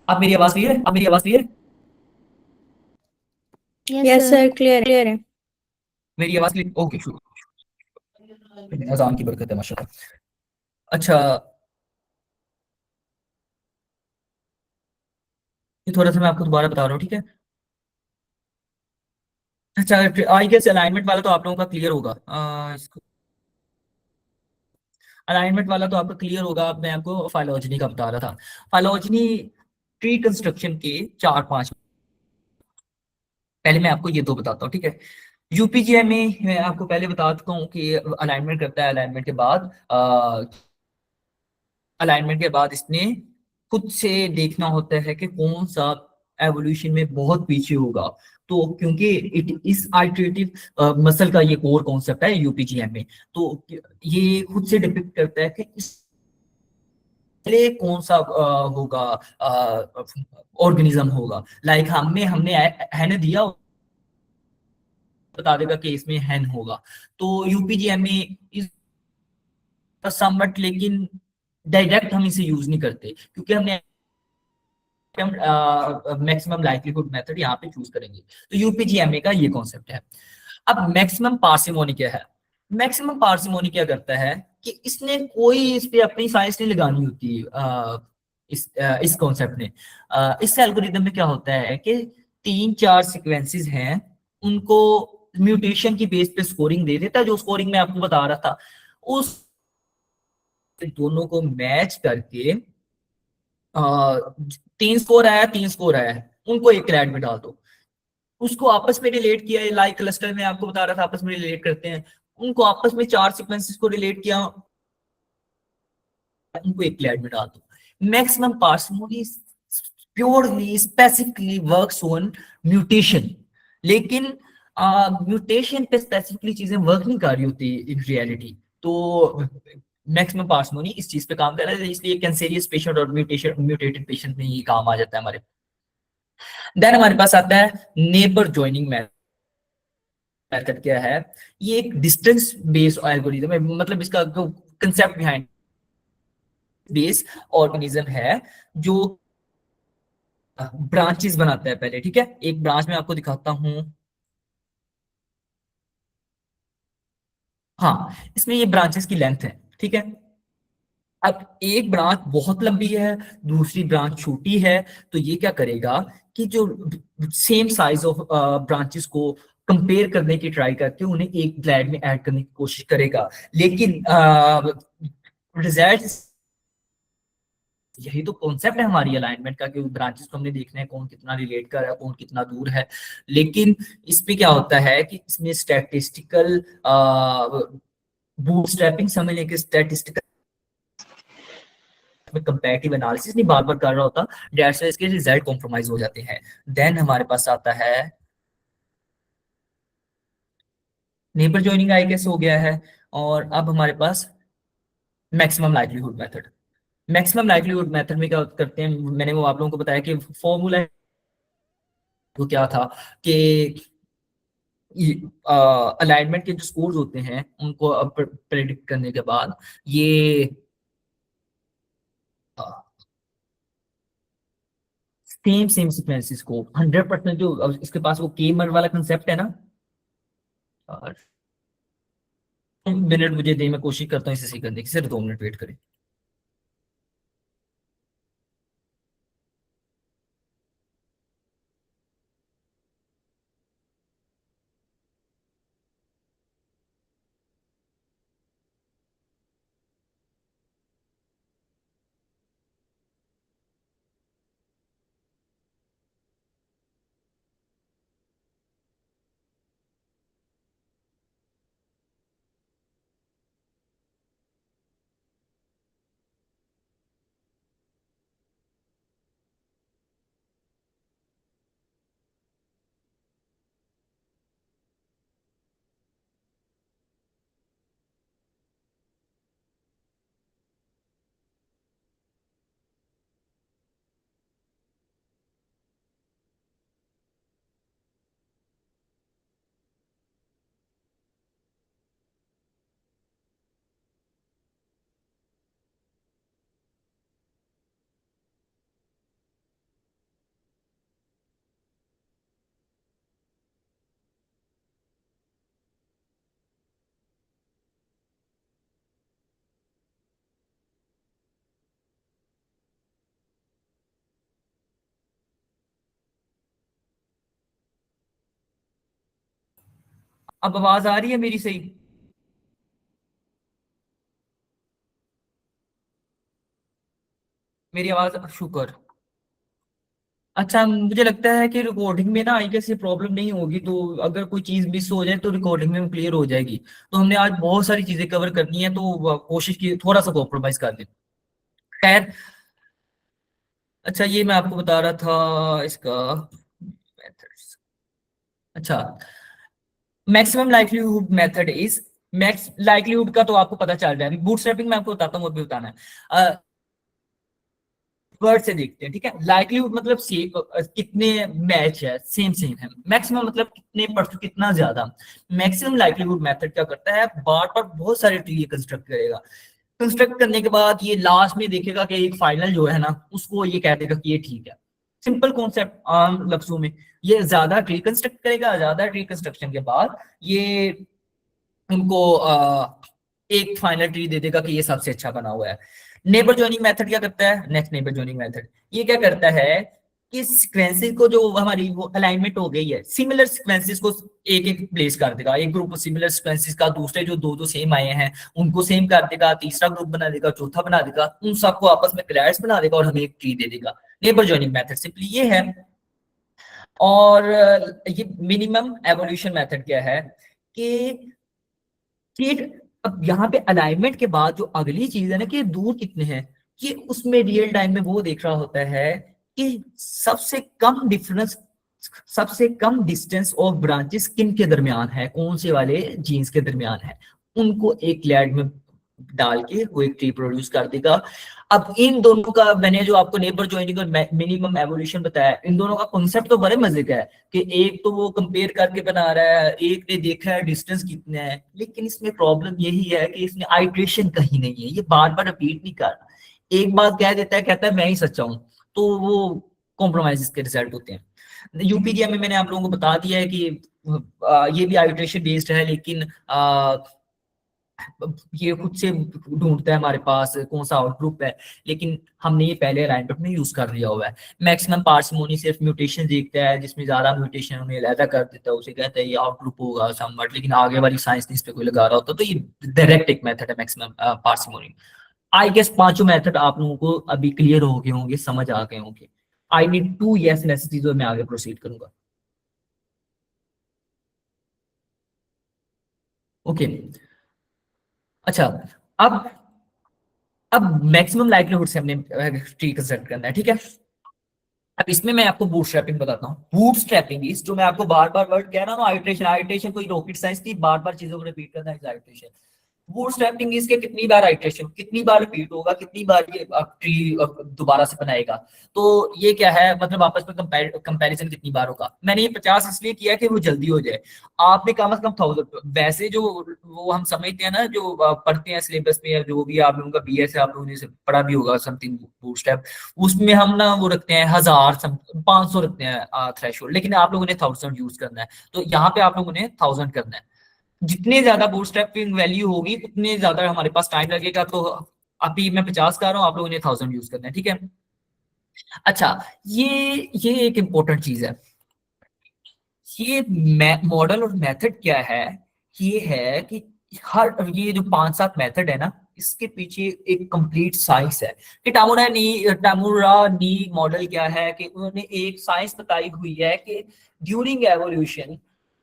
आप मेरी आवाज क्लियर है? आप मेरी आवाज क्लियर है?
यस सर, क्लियर है।
मेरी आवाज क्लियर? ओके, शुक्र, अजान की बरकत है माशाल्लाह। अच्छा, ये थोड़ा सा मैं आपको दोबारा बता रहा हूँ, ठीक है? अच्छा, आई गेस अलाइनमेंट वाला तो आप लोगों का क्लियर होगा। अलाइनमेंट वाला तो आपका क्लियर होगा। अब मैं आपको फाइलोजेनी का बता रहा था। फाइलोजेनी ट्री कंस्ट्रक्शन के चार पांच, पहले मैं आपको ये दो बताता हूँ, ठीक है? यूपीजीए में मैं आपको पहले बता चुका हूँ कि अलाइनमेंट करता है। अलाइनमेंट के बाद इसने खुद से देखना होता है कि कौन सा एवोल्यूशन में बहुत पीछे होगा। तो क्योंकि इट इस आइटरेटिव मसल का ये कोर कॉन्सेप्ट है यूपीजीएम में, तो ये खुद से डिपिक्ट करता है कि इस पहले कौन सा होगा, ऑर्गेनिज्म होगा। लाइक हमने हमने हैने दिया, बता देगा कि इसमें हैन होगा। तो यूपीजीएम में इस समवट, लेकिन डायरेक्ट हम इसे यूज नहीं करते क्योंकि हमने मैक्सिमम लाइक्लीहुड मेथड यहाँ पे चूज करेंगे। तो यूपीजीएमए का ये कॉन्सेप्ट है। अब मैक्सिमम पार्सिमोनी क्या है? मैक्सिमम पार्सिमोनी क्या करता है कि इसने कोई इस पे अपनी साइंस नहीं लगानी होती। इस कॉन्सेप्ट ने, इस एल्गोरिदम में क्या होता है कि तीन चार सीक्वेंसेस हैं, उनको म्यूटेशन की बेस पे स्कोरिंग दे देता है, जो स्कोरिंग मैं आपको बता रहा था। उस दोनों को मैच करके तीन स्कोर आया, तीन स्कोर आया है, उनको एक क्लैड में डाल दो। उसको आपस में रिलेट किया, लाइक क्लस्टर में आपको बता रहा था आपस में रिलेट करते हैं। उनको आपस में चार सीक्वेंसेस को रिलेट किया, उनको एक क्लैड में डाल दो। Maximum parsimony purely specifically works on mutation, लेकिन म्यूटेशन पे स्पेसिफिकली चीजें वर्क नहीं कर रही होती इन रियलिटी। तो मैक्सिमम पार्सिमोनी इस चीज पे काम कर रहा है, इसलिए कैंसेरियस पेशेंट और म्यूटेटेड पेशेंट में ये काम आ जाता है हमारे। देन हमारे पास आता है नेबर ज्वाइनिंग मेथड। क्या है? ये एक डिस्टेंस बेस्ड एल्गोरिथम है, मतलब इसका जो कंसेप्ट बिहाइंड बेस ऑर्गेनिज्म है, जो ब्रांचेस बनाता है। पहले ठीक है, एक ब्रांच में आपको दिखाता हूं। हाँ, इसमें ये ब्रांचेस की लेंथ है, ठीक है? अब एक ब्रांच बहुत लंबी है, दूसरी ब्रांच छोटी है, तो ये क्या करेगा कि जो सेम साइज ऑफ ब्रांचेस को कंपेयर करने की ट्राई करके उन्हें एक ग्लैड में ऐड करने की कोशिश करेगा। लेकिन रिजल्ट, यही तो कॉन्सेप्ट है हमारी अलाइनमेंट का, कि ब्रांचेस को हमने देखना है कौन कितना रिलेट कर रहा है, कौन कितना दूर है। लेकिन इसमें क्या होता है कि इसमें स्टैटिस्टिकल बूटस्ट्रैपिंग समझ लें कि स्टैटिस्टिकल में कंपैरेटिव एनालिसिस नहीं बार बार कर रहा होता, दैट्स व्हाई इसके रिजल्ट कॉम्प्रोमाइज हो जाते हैं। देन हमारे पास आता है नेबर जॉइनिंग, आई गेस हो गया है। और अब हमारे पास maximum likelihood method. Maximum likelihood method में क्या करते हैं, मैंने वो आप लोगों को बताया कि फॉर्मूला वो क्या था कि अलाइनमेंट के जो स्कोर्स होते हैं उनको प्रेडिक्ट करने के बाद ये सेम सेम सीक्वेंसेस को 100%, जो इसके पास वो के मर वाला कंसेप्ट है ना। और मिनट मुझे दे, मैं कोशिश करता हूँ इसे सही करने की, सिर्फ 2 मिनट वेट करें। अब आवाज आ रही है मेरी सही? मेरी आवाज, शुक्र। अच्छा, मुझे लगता है कि रिकॉर्डिंग में ना आई गेस ये प्रॉब्लम नहीं होगी, तो अगर कोई चीज मिस हो जाए तो रिकॉर्डिंग में क्लियर हो जाएगी। तो हमने आज बहुत सारी चीजें कवर करनी है, तो कोशिश की थोड़ा सा कॉम्प्रोमाइज कर दें। खैर, अच्छा ये मैं आपको बता रहा था इसका मेथड्स। अच्छा, maximum likelihood method is, max likelihood का तो आपको पता चल रहा है, बूटस्ट्रैपिंग मैं आपको बताता हूँ, वो भी बताना है। वर्ड से देखते हैं, ठीक है। लाइक्लीहुड मतलब कितने मैच है, सेम सेम है। मैक्सिमम मतलब कितने परसेंट, कितना ज्यादा। मैक्सिमम लाइक्लीहुड मेथड क्या करता है, बार बार बहुत सारे ट्री कंस्ट्रक्ट करेगा। कंस्ट्रक्ट करने के बाद ये लास्ट में देखेगा कि एक फाइनल जो है ना, उसको ये कह देगा कि ये ठीक है। सिंपल कॉन्सेप्ट आम लफ्जों में। ये ज्यादा ट्री कंस्ट्रक्ट करेगा, ज्यादा ट्री कंस्ट्रक्शन के बाद ये उनको एक फाइनल ट्री दे देगा कि ये सबसे अच्छा बना हुआ है। नेबर जॉइनिंग मेथड क्या करता है, नेक्स्ट नेबर जॉइनिंग मेथड, ये क्या करता है कि सीक्वेंसेस को, जो हमारी वो अलाइनमेंट हो गई है, सिमिलर सीक्वेंसेस को एक एक प्लेस कर देगा। एक ग्रुप सिमिलर सीक्वेंसेस का, दूसरे जो दो दो सेम आए हैं उनको सेम कर देगा, तीसरा ग्रुप बना देगा, चौथा बना देगा, उन सबको आपस में क्लैश बना देगा और हमें एक ट्री दे देगा। नेबर जॉइनिंग मेथड सिंपली ये है। और ये मिनिमम एवोल्यूशन मेथड क्या है कि ठीक, अब यहाँ पे अलाइनमेंट के बाद जो अगली चीज है ना कि दूर कितने हैं, ये उसमें रियल टाइम में वो देख रहा होता है कि सबसे कम डिफरेंस, सबसे कम डिस्टेंस ऑफ ब्रांचेस किन के दरमियान है, कौन से वाले जीन्स के दरमियान है, उनको एक क्लैड में डाल के वो एक ट्री प्रोड्यूस कर देगा। अब इन दोनों का, मैंने जो आपको नेबर ज्वाइनिंग और मिनिमम एवोल्यूशन बताया, इन दोनों का कॉन्सेप्ट तो बड़े मजे का है कि एक तो वो कंपेयर करके बना रहा है, एक ने देखा है डिस्टेंस कितने है, लेकिन इसमें प्रॉब्लम यही है कि इसमें आइट्रेशन कहीं नहीं है, ये बार बार रिपीट नहीं कर रहा। एक बात कह देता है, कहता है मैं ही सच्चा हूं, तो वो कॉम्प्रोमाइज के रिजल्ट होते हैं। यूपीडीएम में मैंने आप लोगों को बता दिया है कि ये भी आइट्रेशन बेस्ड है, लेकिन ये खुद से ढूंढता है हमारे पास कौन सा आउटग्रुप है, लेकिन हमने ये पहले राइंडअप में यूज कर लिया हुआ है। मैक्सिमम पार्सिमोनी सिर्फ म्यूटेशन देखता है, जिसमें ज्यादा म्यूटेशन उन्हें अलहदा कर देता है, उसे कहता है ये आउटग्रुप होगा समवट, लेकिन आगे वाली साइंस नहीं इस पे कोई लगा रहा होता, तो ये डायरेक्ट एक मेथड है मैक्सिमम पार्सिमोनी। आई गेस पांचों मेथड आप लोगों को अभी क्लियर हो गए होंगे, समझ आ गए होंगे। I need to yes necessities और मैं आगे प्रोसीड करूंगा। ओके, अच्छा, अब अब मैक्सिमम लाइक्लीहुड से हमने ट्री कंस्ट्रक्ट करना है, ठीक है। अब इसमें मैं आपको बूटस्ट्रैपिंग बताता हूँ। बूटस्ट्रैपिंग इस, जो मैं आपको बार बार वर्ड कह रहा हूँ, आइट्रेशन, आइट्रेशन कोई रॉकेट साइंस की, बार बार चीजों को रिपीट करना है, आइट्रेशन। बूटस्ट्रैपिंग इसके कितनी बार आइट्रेशन, कितनी बार रिपीट होगा, कितनी बार ये ट्री दोबारा से बनाएगा, तो ये क्या है, मतलब आपस में कंपैरिजन कितनी बार होगा। मैंने ये 50 इसलिए किया कि वो जल्दी हो जाए। आपने कम से कम 1000, वैसे जो वो हम समझते हैं ना, जो पढ़ते हैं सिलेबस में, या जो भी आप लोगों का बीएस है, आप लोगों ने पढ़ा भी होगा समथिंग बूटस्ट्रैप, उसमें हम ना वो रखते हैं 1000, 500 रखते हैं थ्रेशोल्ड, लेकिन आप लोगों ने 1000 यूज करना है, तो यहाँ पे आप लोगों ने 1000 करना है। जितने ज्यादा बूटस्ट्रैपिंग वैल्यू होगी उतने ज्यादा हमारे पास टाइम लगेगा, तो अभी मैं 50 कर रहा हूँ, आप लोगों ने 1000 यूज करना है, ठीक है। अच्छा, ये एक इंपॉर्टेंट चीज है। ये मॉडल और मेथड क्या है, ये है कि हर ये जो 5-7 मेथड है ना, इसके पीछे एक कंप्लीट साइंस है। कि टामुरा नी मॉडल क्या है, कि उन्होंने एक साइंस बताई हुई है कि ड्यूरिंग एवोल्यूशन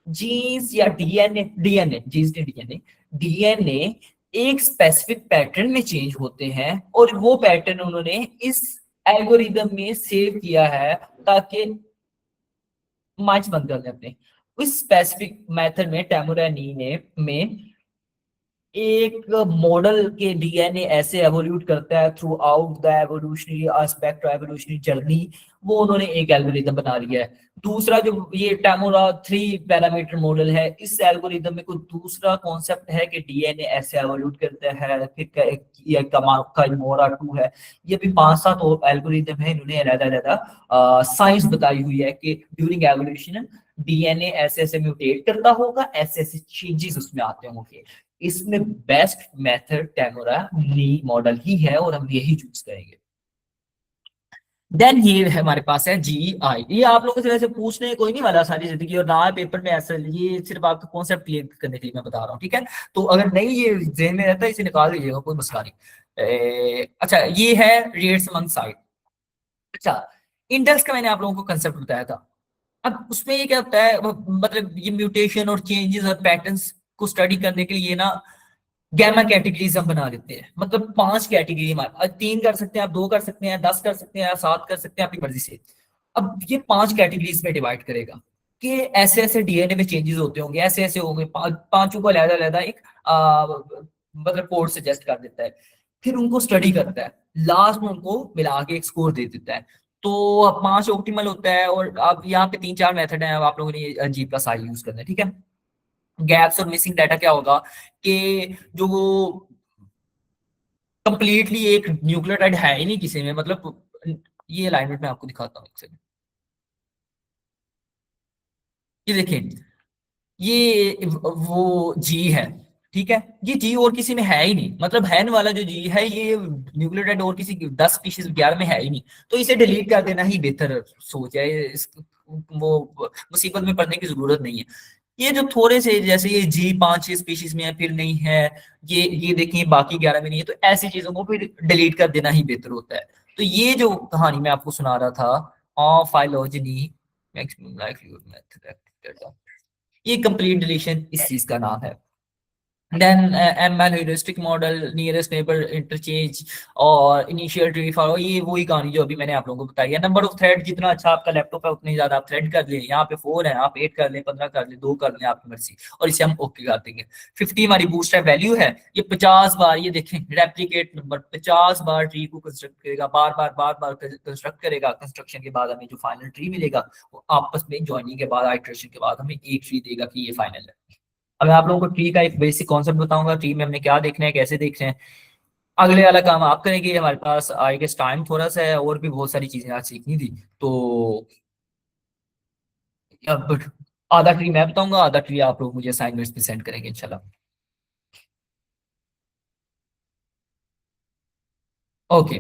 जीन्स या डीएनए, जीन्स ने डीएनए एक स्पेसिफिक पैटर्न में चेंज होते हैं, और वो पैटर्न उन्होंने इस एल्गोरिदम में सेव किया है, ताकि मार्च बंद कर दें अपने। इस स्पेसिफिक मेथड में टेमुरानी ने में एक मॉडल के डीएनए ऐसे एवोल्यूट करता है through out the evolutionary aspect, evolutionary journey, वो उन्होंने एक एल्गोरिदम बना लिया है। दूसरा जो ये टेमोरा 3 पैरामीटर मॉडल है, इस एल्गोरिदम में कोई दूसरा कॉन्सेप्ट है कि डीएनए ऐसे एवोल्यूट करता है, फिर ये काइमोरा 2 है। ये भी 5-7 और एल्गोरिदम है, इन्होंने अलग-अलग साइंस बताई हुई है कि ड्यूरिंग एवोल्यूशन डीएनए ऐसे ऐसे म्यूटेट करता होगा, ऐसे ऐसे चेंजेस उसमें आते होंगे। इसमें बेस्ट मेथड टेमोरा नी मॉडल ही है, और हम यही चूज करेंगे। देन ये है हमारे पास है GI। ये आप लोगों से वैसे पूछने कोई नहीं वाला सारी जिंदगी, और ना पेपर में ऐसा, ये सिर्फ आपका कॉन्सेप्ट क्लियर करने के लिए मैं बता रहा हूँ, ठीक है। तो अगर नहीं ये जेहन में रहता है इसे निकाल दीजिएगा, कोई मसला नहीं। अच्छा ये है रेट्स अमंग साइड। अच्छा इंडेक्स का मैंने आप लोगों को कंसेप्ट बताया था। अब उसमें ये क्या होता है, मतलब ये म्यूटेशन और चेंजेस और पैटर्न्स को स्टडी करने के लिए ना गैमा कैटेगरीज हम बना लेते हैं। मतलब 5 कैटेगरी हमारे, 3 कर सकते हैं आप, 2 कर सकते हैं, 10 कर सकते हैं, 7 कर सकते हैं, अपनी मर्जी से। अब ये 5 कैटेगरीज में डिवाइड करेगा कि ऐसे ऐसे डीएनए में चेंजेस होते होंगे, ऐसे ऐसे होंगे, पांचों को अलग अलग एक मतलब कोड सजेस्ट कर देता है। फिर उनको स्टडी करता है, लास्ट में उनको मिला के एक स्कोर दे देता है। तो 5 ऑप्टिमल होता है, और अब यहाँ पे 3-4 मेथड है, अब आप लोगों ने G+I यूज करना है, ठीक है। गैप्स और मिसिंग डाटा क्या होगा कि जो वो कंप्लीटली एक न्यूक्लियोटाइड है ही नहीं किसी में, मतलब ये अलाइनमेंट मैं आपको दिखाता हूँ एक सेकंड। ये देखिए, ये वो जी है, ठीक है। ये जी और किसी में है ही नहीं, मतलब हैन वाला जो जी है ये न्यूक्लियोटाइड और किसी 10 स्पीशीज 11 में है ही नहीं। तो इसे डिलीट कर देना ही बेहतर सोच है, वो मुसीबत में पड़ने की जरूरत नहीं है। ये जो थोड़े से, जैसे ये जी 5-6 स्पीशीज में है फिर नहीं है, ये देखिए बाकी 11 में नहीं है, तो ऐसी चीजों को फिर डिलीट कर देना ही बेहतर होता है। तो ये जो कहानी मैं आपको सुना रहा था, फाइलोजेनी मैक्सिमम लाइक्लीहुड मेथड, ये कंप्लीट डिलीशन इस चीज का नाम है। Then ML heuristic model, nearest neighbour interchange और इनिशियल ट्री फॉलो, ये वही कहानी जो अभी मैंने आप लोगों को बताई है। नंबर ऑफ थ्रेड, जितना अच्छा आपका लैपटॉप है उतनी ज्यादा आप थ्रेड कर लें। यहाँ पे 4 है, आप 8 कर लें, 15 कर लें, 2 कर लें, आपकी मर्जी। और इसे हम ओके कर देंगे। 50 हमारी बूटस्ट्रैप वैल्यू है। ये 50 बार, ये देखें रेप्लिकेट नंबर 50 बार ट्री को कंस्ट्रक्ट करेगा, बार बार कंस्ट्रक्ट करेगा। कंस्ट्रक्शन के बाद हमें जो फाइनल ट्री मिलेगा वो आपस में ज्वाइनिंग के बाद, आइटरेशन के बाद हमें एक ट्री देगा कि ये फाइनल है। अब मैं आप लोगों को ट्री का एक बेसिक कॉन्सेप्ट बताऊंगा, ट्री में हमने क्या देखना है, कैसे देखना है। अगले वाला काम आप करेंगे, हमारे पास आई गेस टाइम थोड़ा सा है, और भी बहुत सारी चीजें आज सीखनी थी। तो अब आधा ट्री मैं बताऊंगा, आधा ट्री आप लोग मुझे असाइनमेंट्स पे सेंड करेंगे इंशाल्लाह। ओके,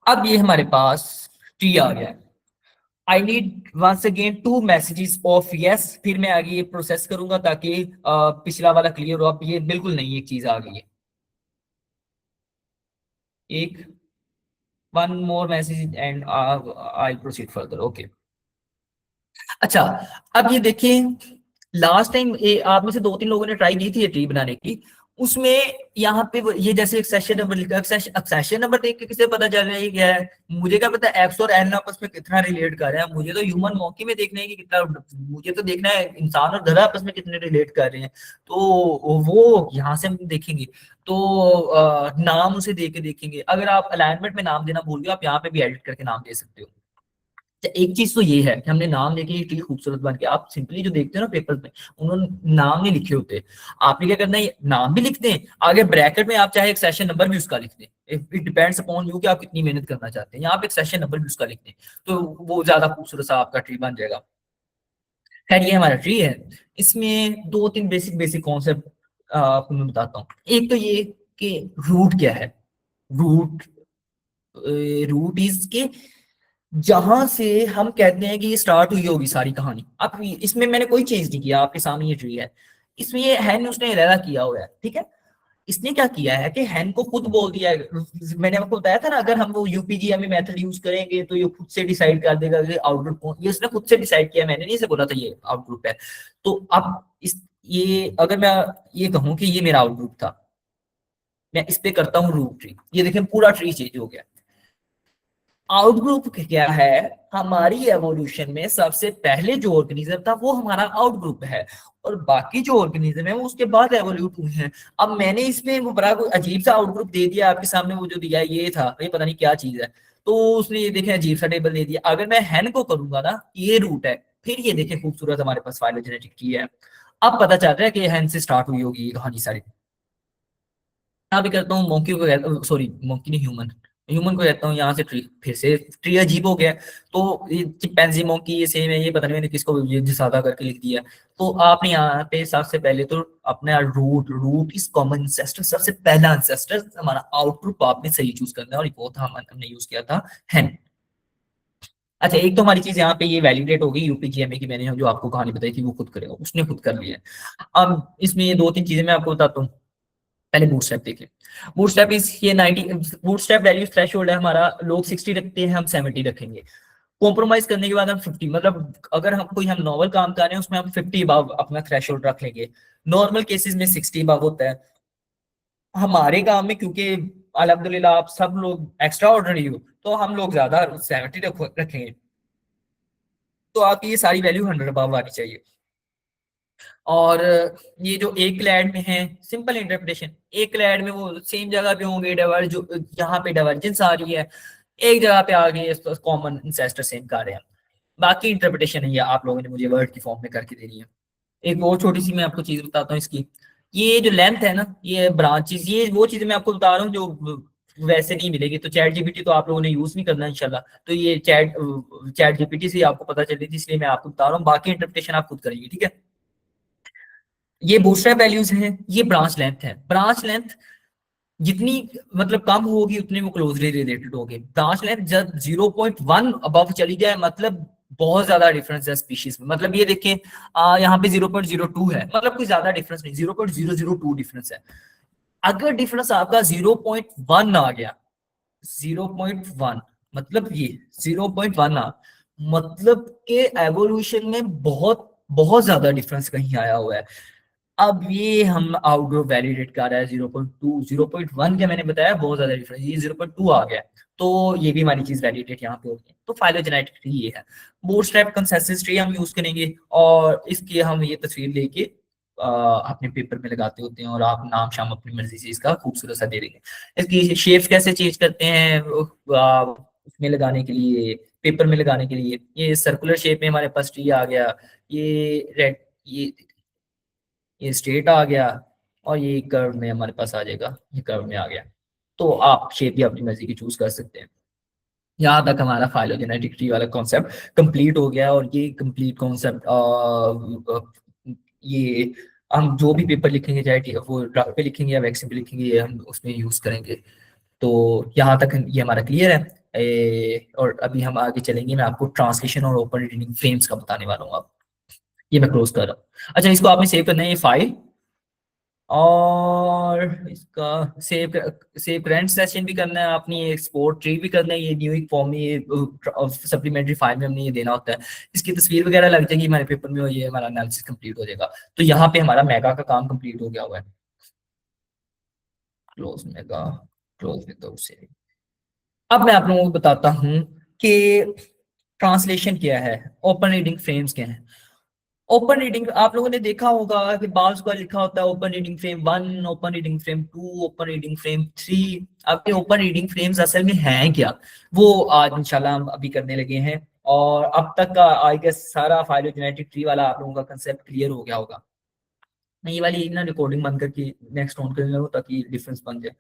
अब ये हमारे पास ट्री आ गया है। I need once again 2 messages of yes, फिर मैं आगे ये प्रोसेस करूंगा ताकि पिछला वाला क्लियर हो। अब ये बिल्कुल नई एक चीज आ गई है, एक one more message and I proceed further. Okay, अच्छा अब ये देखें, लास्ट टाइम आप में से 2-3 लोगों ने ट्राई की थी ये ट्री बनाने की। उसमें यहाँ पे ये जैसे एक सेशन नंबर लिखा है, सेशन नंबर देख के किसे पता चल रहा है ये क्या है? मुझे क्या पता एक्स और एन आपस में कितना रिलेट कर रहे हैं? मुझे तो ह्यूमन मॉन्की में देखना है कि कितना, मुझे तो देखना है इंसान और गधा आपस में कितने रिलेट कर रहे हैं। तो वो यहाँ से हम देखेंगे। तो नाम उसे दे के देखेंगे। अगर आप अलाइनमेंट में नाम देना भूल गए, आप यहाँ पे भी एडिट करके नाम दे सकते हो। एक चीज तो ये है कि हमने नाम लेके ये ट्री खूबसूरत बन के, आप सिंपली जो देखते हो ना पेपर में, उन्होंने नाम नहीं लिखे होते। आपने क्या करना है, नाम भी लिख दें, आगे ब्रैकेट में आप चाहे एक सेशन नंबर भी उसका लिख दें। इट डिपेंड्स अपॉन यू कि आप कितनी मेहनत करना चाहते हैं। यहाँ पे एक सेशन नंबर भी उसका लिख दें, तो वो ज्यादा खूबसूरत सा आपका ट्री बन जाएगा। खैर ये हमारा ट्री है। इसमें 2-3 बेसिक बेसिक कॉन्सेप्ट आपको मैं बताता हूँ। एक तो ये कि रूट क्या है। रूट, रूट इज के जहां से हम कहते हैं कि ये स्टार्ट हुई होगी सारी कहानी। अब इसमें मैंने कोई चेंज नहीं किया, आपके सामने ये ट्री है। इसमें ये हैन उसने इरादा किया हुआ है, ठीक है। इसने क्या किया है कि हैन को खुद बोल दिया है। मैंने आपको बताया था ना, अगर हम वो यूपीजीएमई मेथड यूज करेंगे तो ये खुद से डिसाइड कर देगा कि आउटग्रुप कौन, ये उसने खुद से डिसाइड किया, मैंने नहीं से बोला था ये आउटग्रुप है। तो अब इस, ये अगर मैं ये कहूं कि ये मेरा आउटग्रुप था, मैं इस पे करता हूँ रूट ट्री, ये देखें पूरा ट्री चेंज हो गया। आउटग्रुप क्या है? हमारी एवोल्यूशन में सबसे पहले जो ऑर्गेनिज्म था वो हमारा आउटग्रुप है, और बाकी जो ऑर्गेनिज्म है वो उसके बाद एवोल्यूट हुए हैं। अब मैंने इसमें वो बड़ा कोई अजीब सा आउटग्रुप दे दिया आपके सामने, वो जो दिया ये था, ये पता नहीं क्या चीज है। तो उसने ये देखें अजीब सा टेबल दे दिया। अगर मैं हैन को करूंगा ना, ये रूट है, फिर ये देखें खूबसूरत हमारे पास फाइलोजेनेटिक की है। अब पता चल रहा है कि हैन से स्टार्ट हुई होगी ये कहानी सारी। यहाँ पे करता हूँ मोंकी को, सॉरी मोंकी नहीं, ह्यूमन, ह्यूमन को कहता हूँ यहाँ से ट्री, फिर से ट्री अजीब हो गया। तो ये चिंपैंजी मोंकी ये सेम है, ये पता नहीं मैंने किसको ये जिसादा करके लिख दिया। तो आपने यहाँ पे सबसे पहले तो अपने root, root is common ancestor, सबसे पहला इंसेस्टर हमारा आउटग्रुप आपने सही चूज करना है, और वो था हमने यूज किया था हैन। अच्छा, एक तो हमारी चीज यहाँ पे ये वैलिडेट होगी यूपीजीएमए की, मैंने जो आपको कहानी बताई थी वो खुद करेगा, उसने खुद कर लिया है। अब इसमें ये दो तीन चीजें मैं आपको बताता हूँ। पहले बूटस्ट्रैप देखिए। बूटस्ट्रैप इस ये 90 बूटस्ट्रैप वैल्यू थ्रेशोल्ड है हमारा, लोग 60 रखते हैं, हम 70 रखेंगे। कॉम्प्रोमाइज करने के बाद हम 50, मतलब अगर हम नॉवल काम कर रहे हैं उसमें हम 50 अबव अपना थ्रेशोल्ड रख लेंगे। नॉर्मल केसेस में 60 अबव होता है। हमारे काम में क्योंकि अल्हम्दुलिल्लाह आप सब लोग एक्स्ट्रा ऑर्डिनरी हो, तो हम लोग ज्यादा 70 रखेंगे। तो आपकी ये सारी वैल्यू 100 अबव आनी चाहिए। और ये जो एक क्लैड में है, सिंपल इंटरप्रिटेशन, एक क्लैड में वो सेम जगह पे होंगे, डाइवर जो यहाँ पे डाइवर्जेंस आ रही है, एक जगह पे आ गई है, कॉमन इंसेस्टर सेम कर रहे हैं। बाकी इंटरप्रिटेशन है ये आप लोगों ने मुझे वर्ड की फॉर्म में करके देनी है। एक और छोटी सी मैं आपको चीज बताता हूँ इसकी, ये जो लेंथ है ना, ये ब्रांचेस, ये वो चीजें मैं आपको बता रहा हूँ जो वैसे नहीं मिलेगी। तो चैट जीपीटी तो आप लोगों ने यूज नहीं करना इंशाल्लाह, तो ये चैट जीपीटी से आपको पता चली थी, इसलिए मैं आपको बता रहा हूँ, बाकी इंटरप्रिटेशन आप खुद करेंगे, ठीक है। ये बूटस्ट्रैप वैल्यूज हैं, ये ब्रांच लेंथ है। ब्रांच लेंथ जितनी मतलब कम होगी उतनी वो क्लोजली रिलेटेड होगी। ब्रांच लेंथ जब 0.1 अबव चली जाए मतलब बहुत ज्यादा डिफरेंस है स्पीशीज में। मतलब ये देखें यहाँ पे 0.02 है, मतलब कोई ज्यादा डिफरेंस नहीं, 0.002 डिफरेंस है। अगर डिफरेंस आपका 0.1 आ गया, 0.1 मतलब ये 0.1 मतलब के एवोल्यूशन में बहुत बहुत ज्यादा डिफरेंस कहीं आया हुआ है। अब ये हम आउटडोर वैलिडेट कर रहा है 0.2, 0.1 क्या मैंने बताया बहुत ज्यादा डिफरेंस, ये 0.2 आ गया, तो ये भी हमारी चीज वैलिडेट यहाँ पे होगी। तो फाइलोजेनेटिक ट्री ये है। बूटस्ट्रैप कंसेंसस ट्री हम यूज करेंगे, और इसकी हम ये तस्वीर लेके अपने पेपर में लगाते होते हैं, और आप नाम शाम अपनी मर्जी से इसका खूबसूरत सा दे देंगे। इसकी शेप्स कैसे चेंज करते हैं उसमें लगाने के लिए, पेपर में लगाने के लिए, ये सर्कुलर शेप में हमारे पास ट्री आ गया, ये रेड, ये स्ट्रेट आ गया, और ये कर्व में हमारे पास आ जाएगा, ये कर्व में आ गया। तो आप शेप भी अपनी मर्जी की चूज कर सकते हैं। यहाँ तक हमारा फाइलोजेनेटिक ट्री वाला कॉन्सेप्ट कंप्लीट हो गया। और ये कंप्लीट कॉन्सेप्ट ये हम जो भी पेपर लिखेंगे, चाहे वो ड्राफ्ट पे लिखेंगे या वैक्सीन पे लिखेंगे, ये हम उसमें यूज करेंगे। तो यहाँ तक ये हमारा क्लियर है। और अभी हम आगे चलेंगे, मैं आपको ट्रांसलेशन और ओपन रीडिंग फ्रेम्स का बताने वाला हूँ। अब ये मैं क्लोज कर रहा हूँ। अच्छा, इसको आपने सेव करना है, ये फाइल, और इसका सेव सेव करंट सेशन भी करना है आपने, ये एक्सपोर्ट ट्री भी करना है, ये न्यू फॉर्म में, ये सप्लीमेंट्री फाइल में हमने ये देना होता है। इसकी तस्वीर वगैरह लग जाएगी हमारे पेपर में, और ये हमारा एनालिसिस कंप्लीट हो जाएगा। तो यहाँ पे हमारा मेगा का काम कंप्लीट हो गया हुआ है। Close mega, close without saving. अब मैं आप लोगों को बताता हूँ कि ट्रांसलेशन क्या है, ओपन रीडिंग फ्रेम्स क्या है। ओपन रीडिंग आप लोगों ने देखा होगा कि बाल्स का लिखा होता है open reading frame 1, open reading frame 2, open reading frame 3। अब ये ओपन रीडिंग फ्रेम्स असल में हैं क्या, वो आज इंशाल्लाह हम अभी करने लगे हैं। और अब तक का आई गेस सारा फाइलोजेनेटिक ट्री वाला आप लोगों का कंसेप्ट क्लियर हो गया होगा। मैं ये वाली ना रिकॉर्डिंग बंद करके नेक्स्ट ऑन कर रहा हूँ ताकि डिफरेंस बन जाए।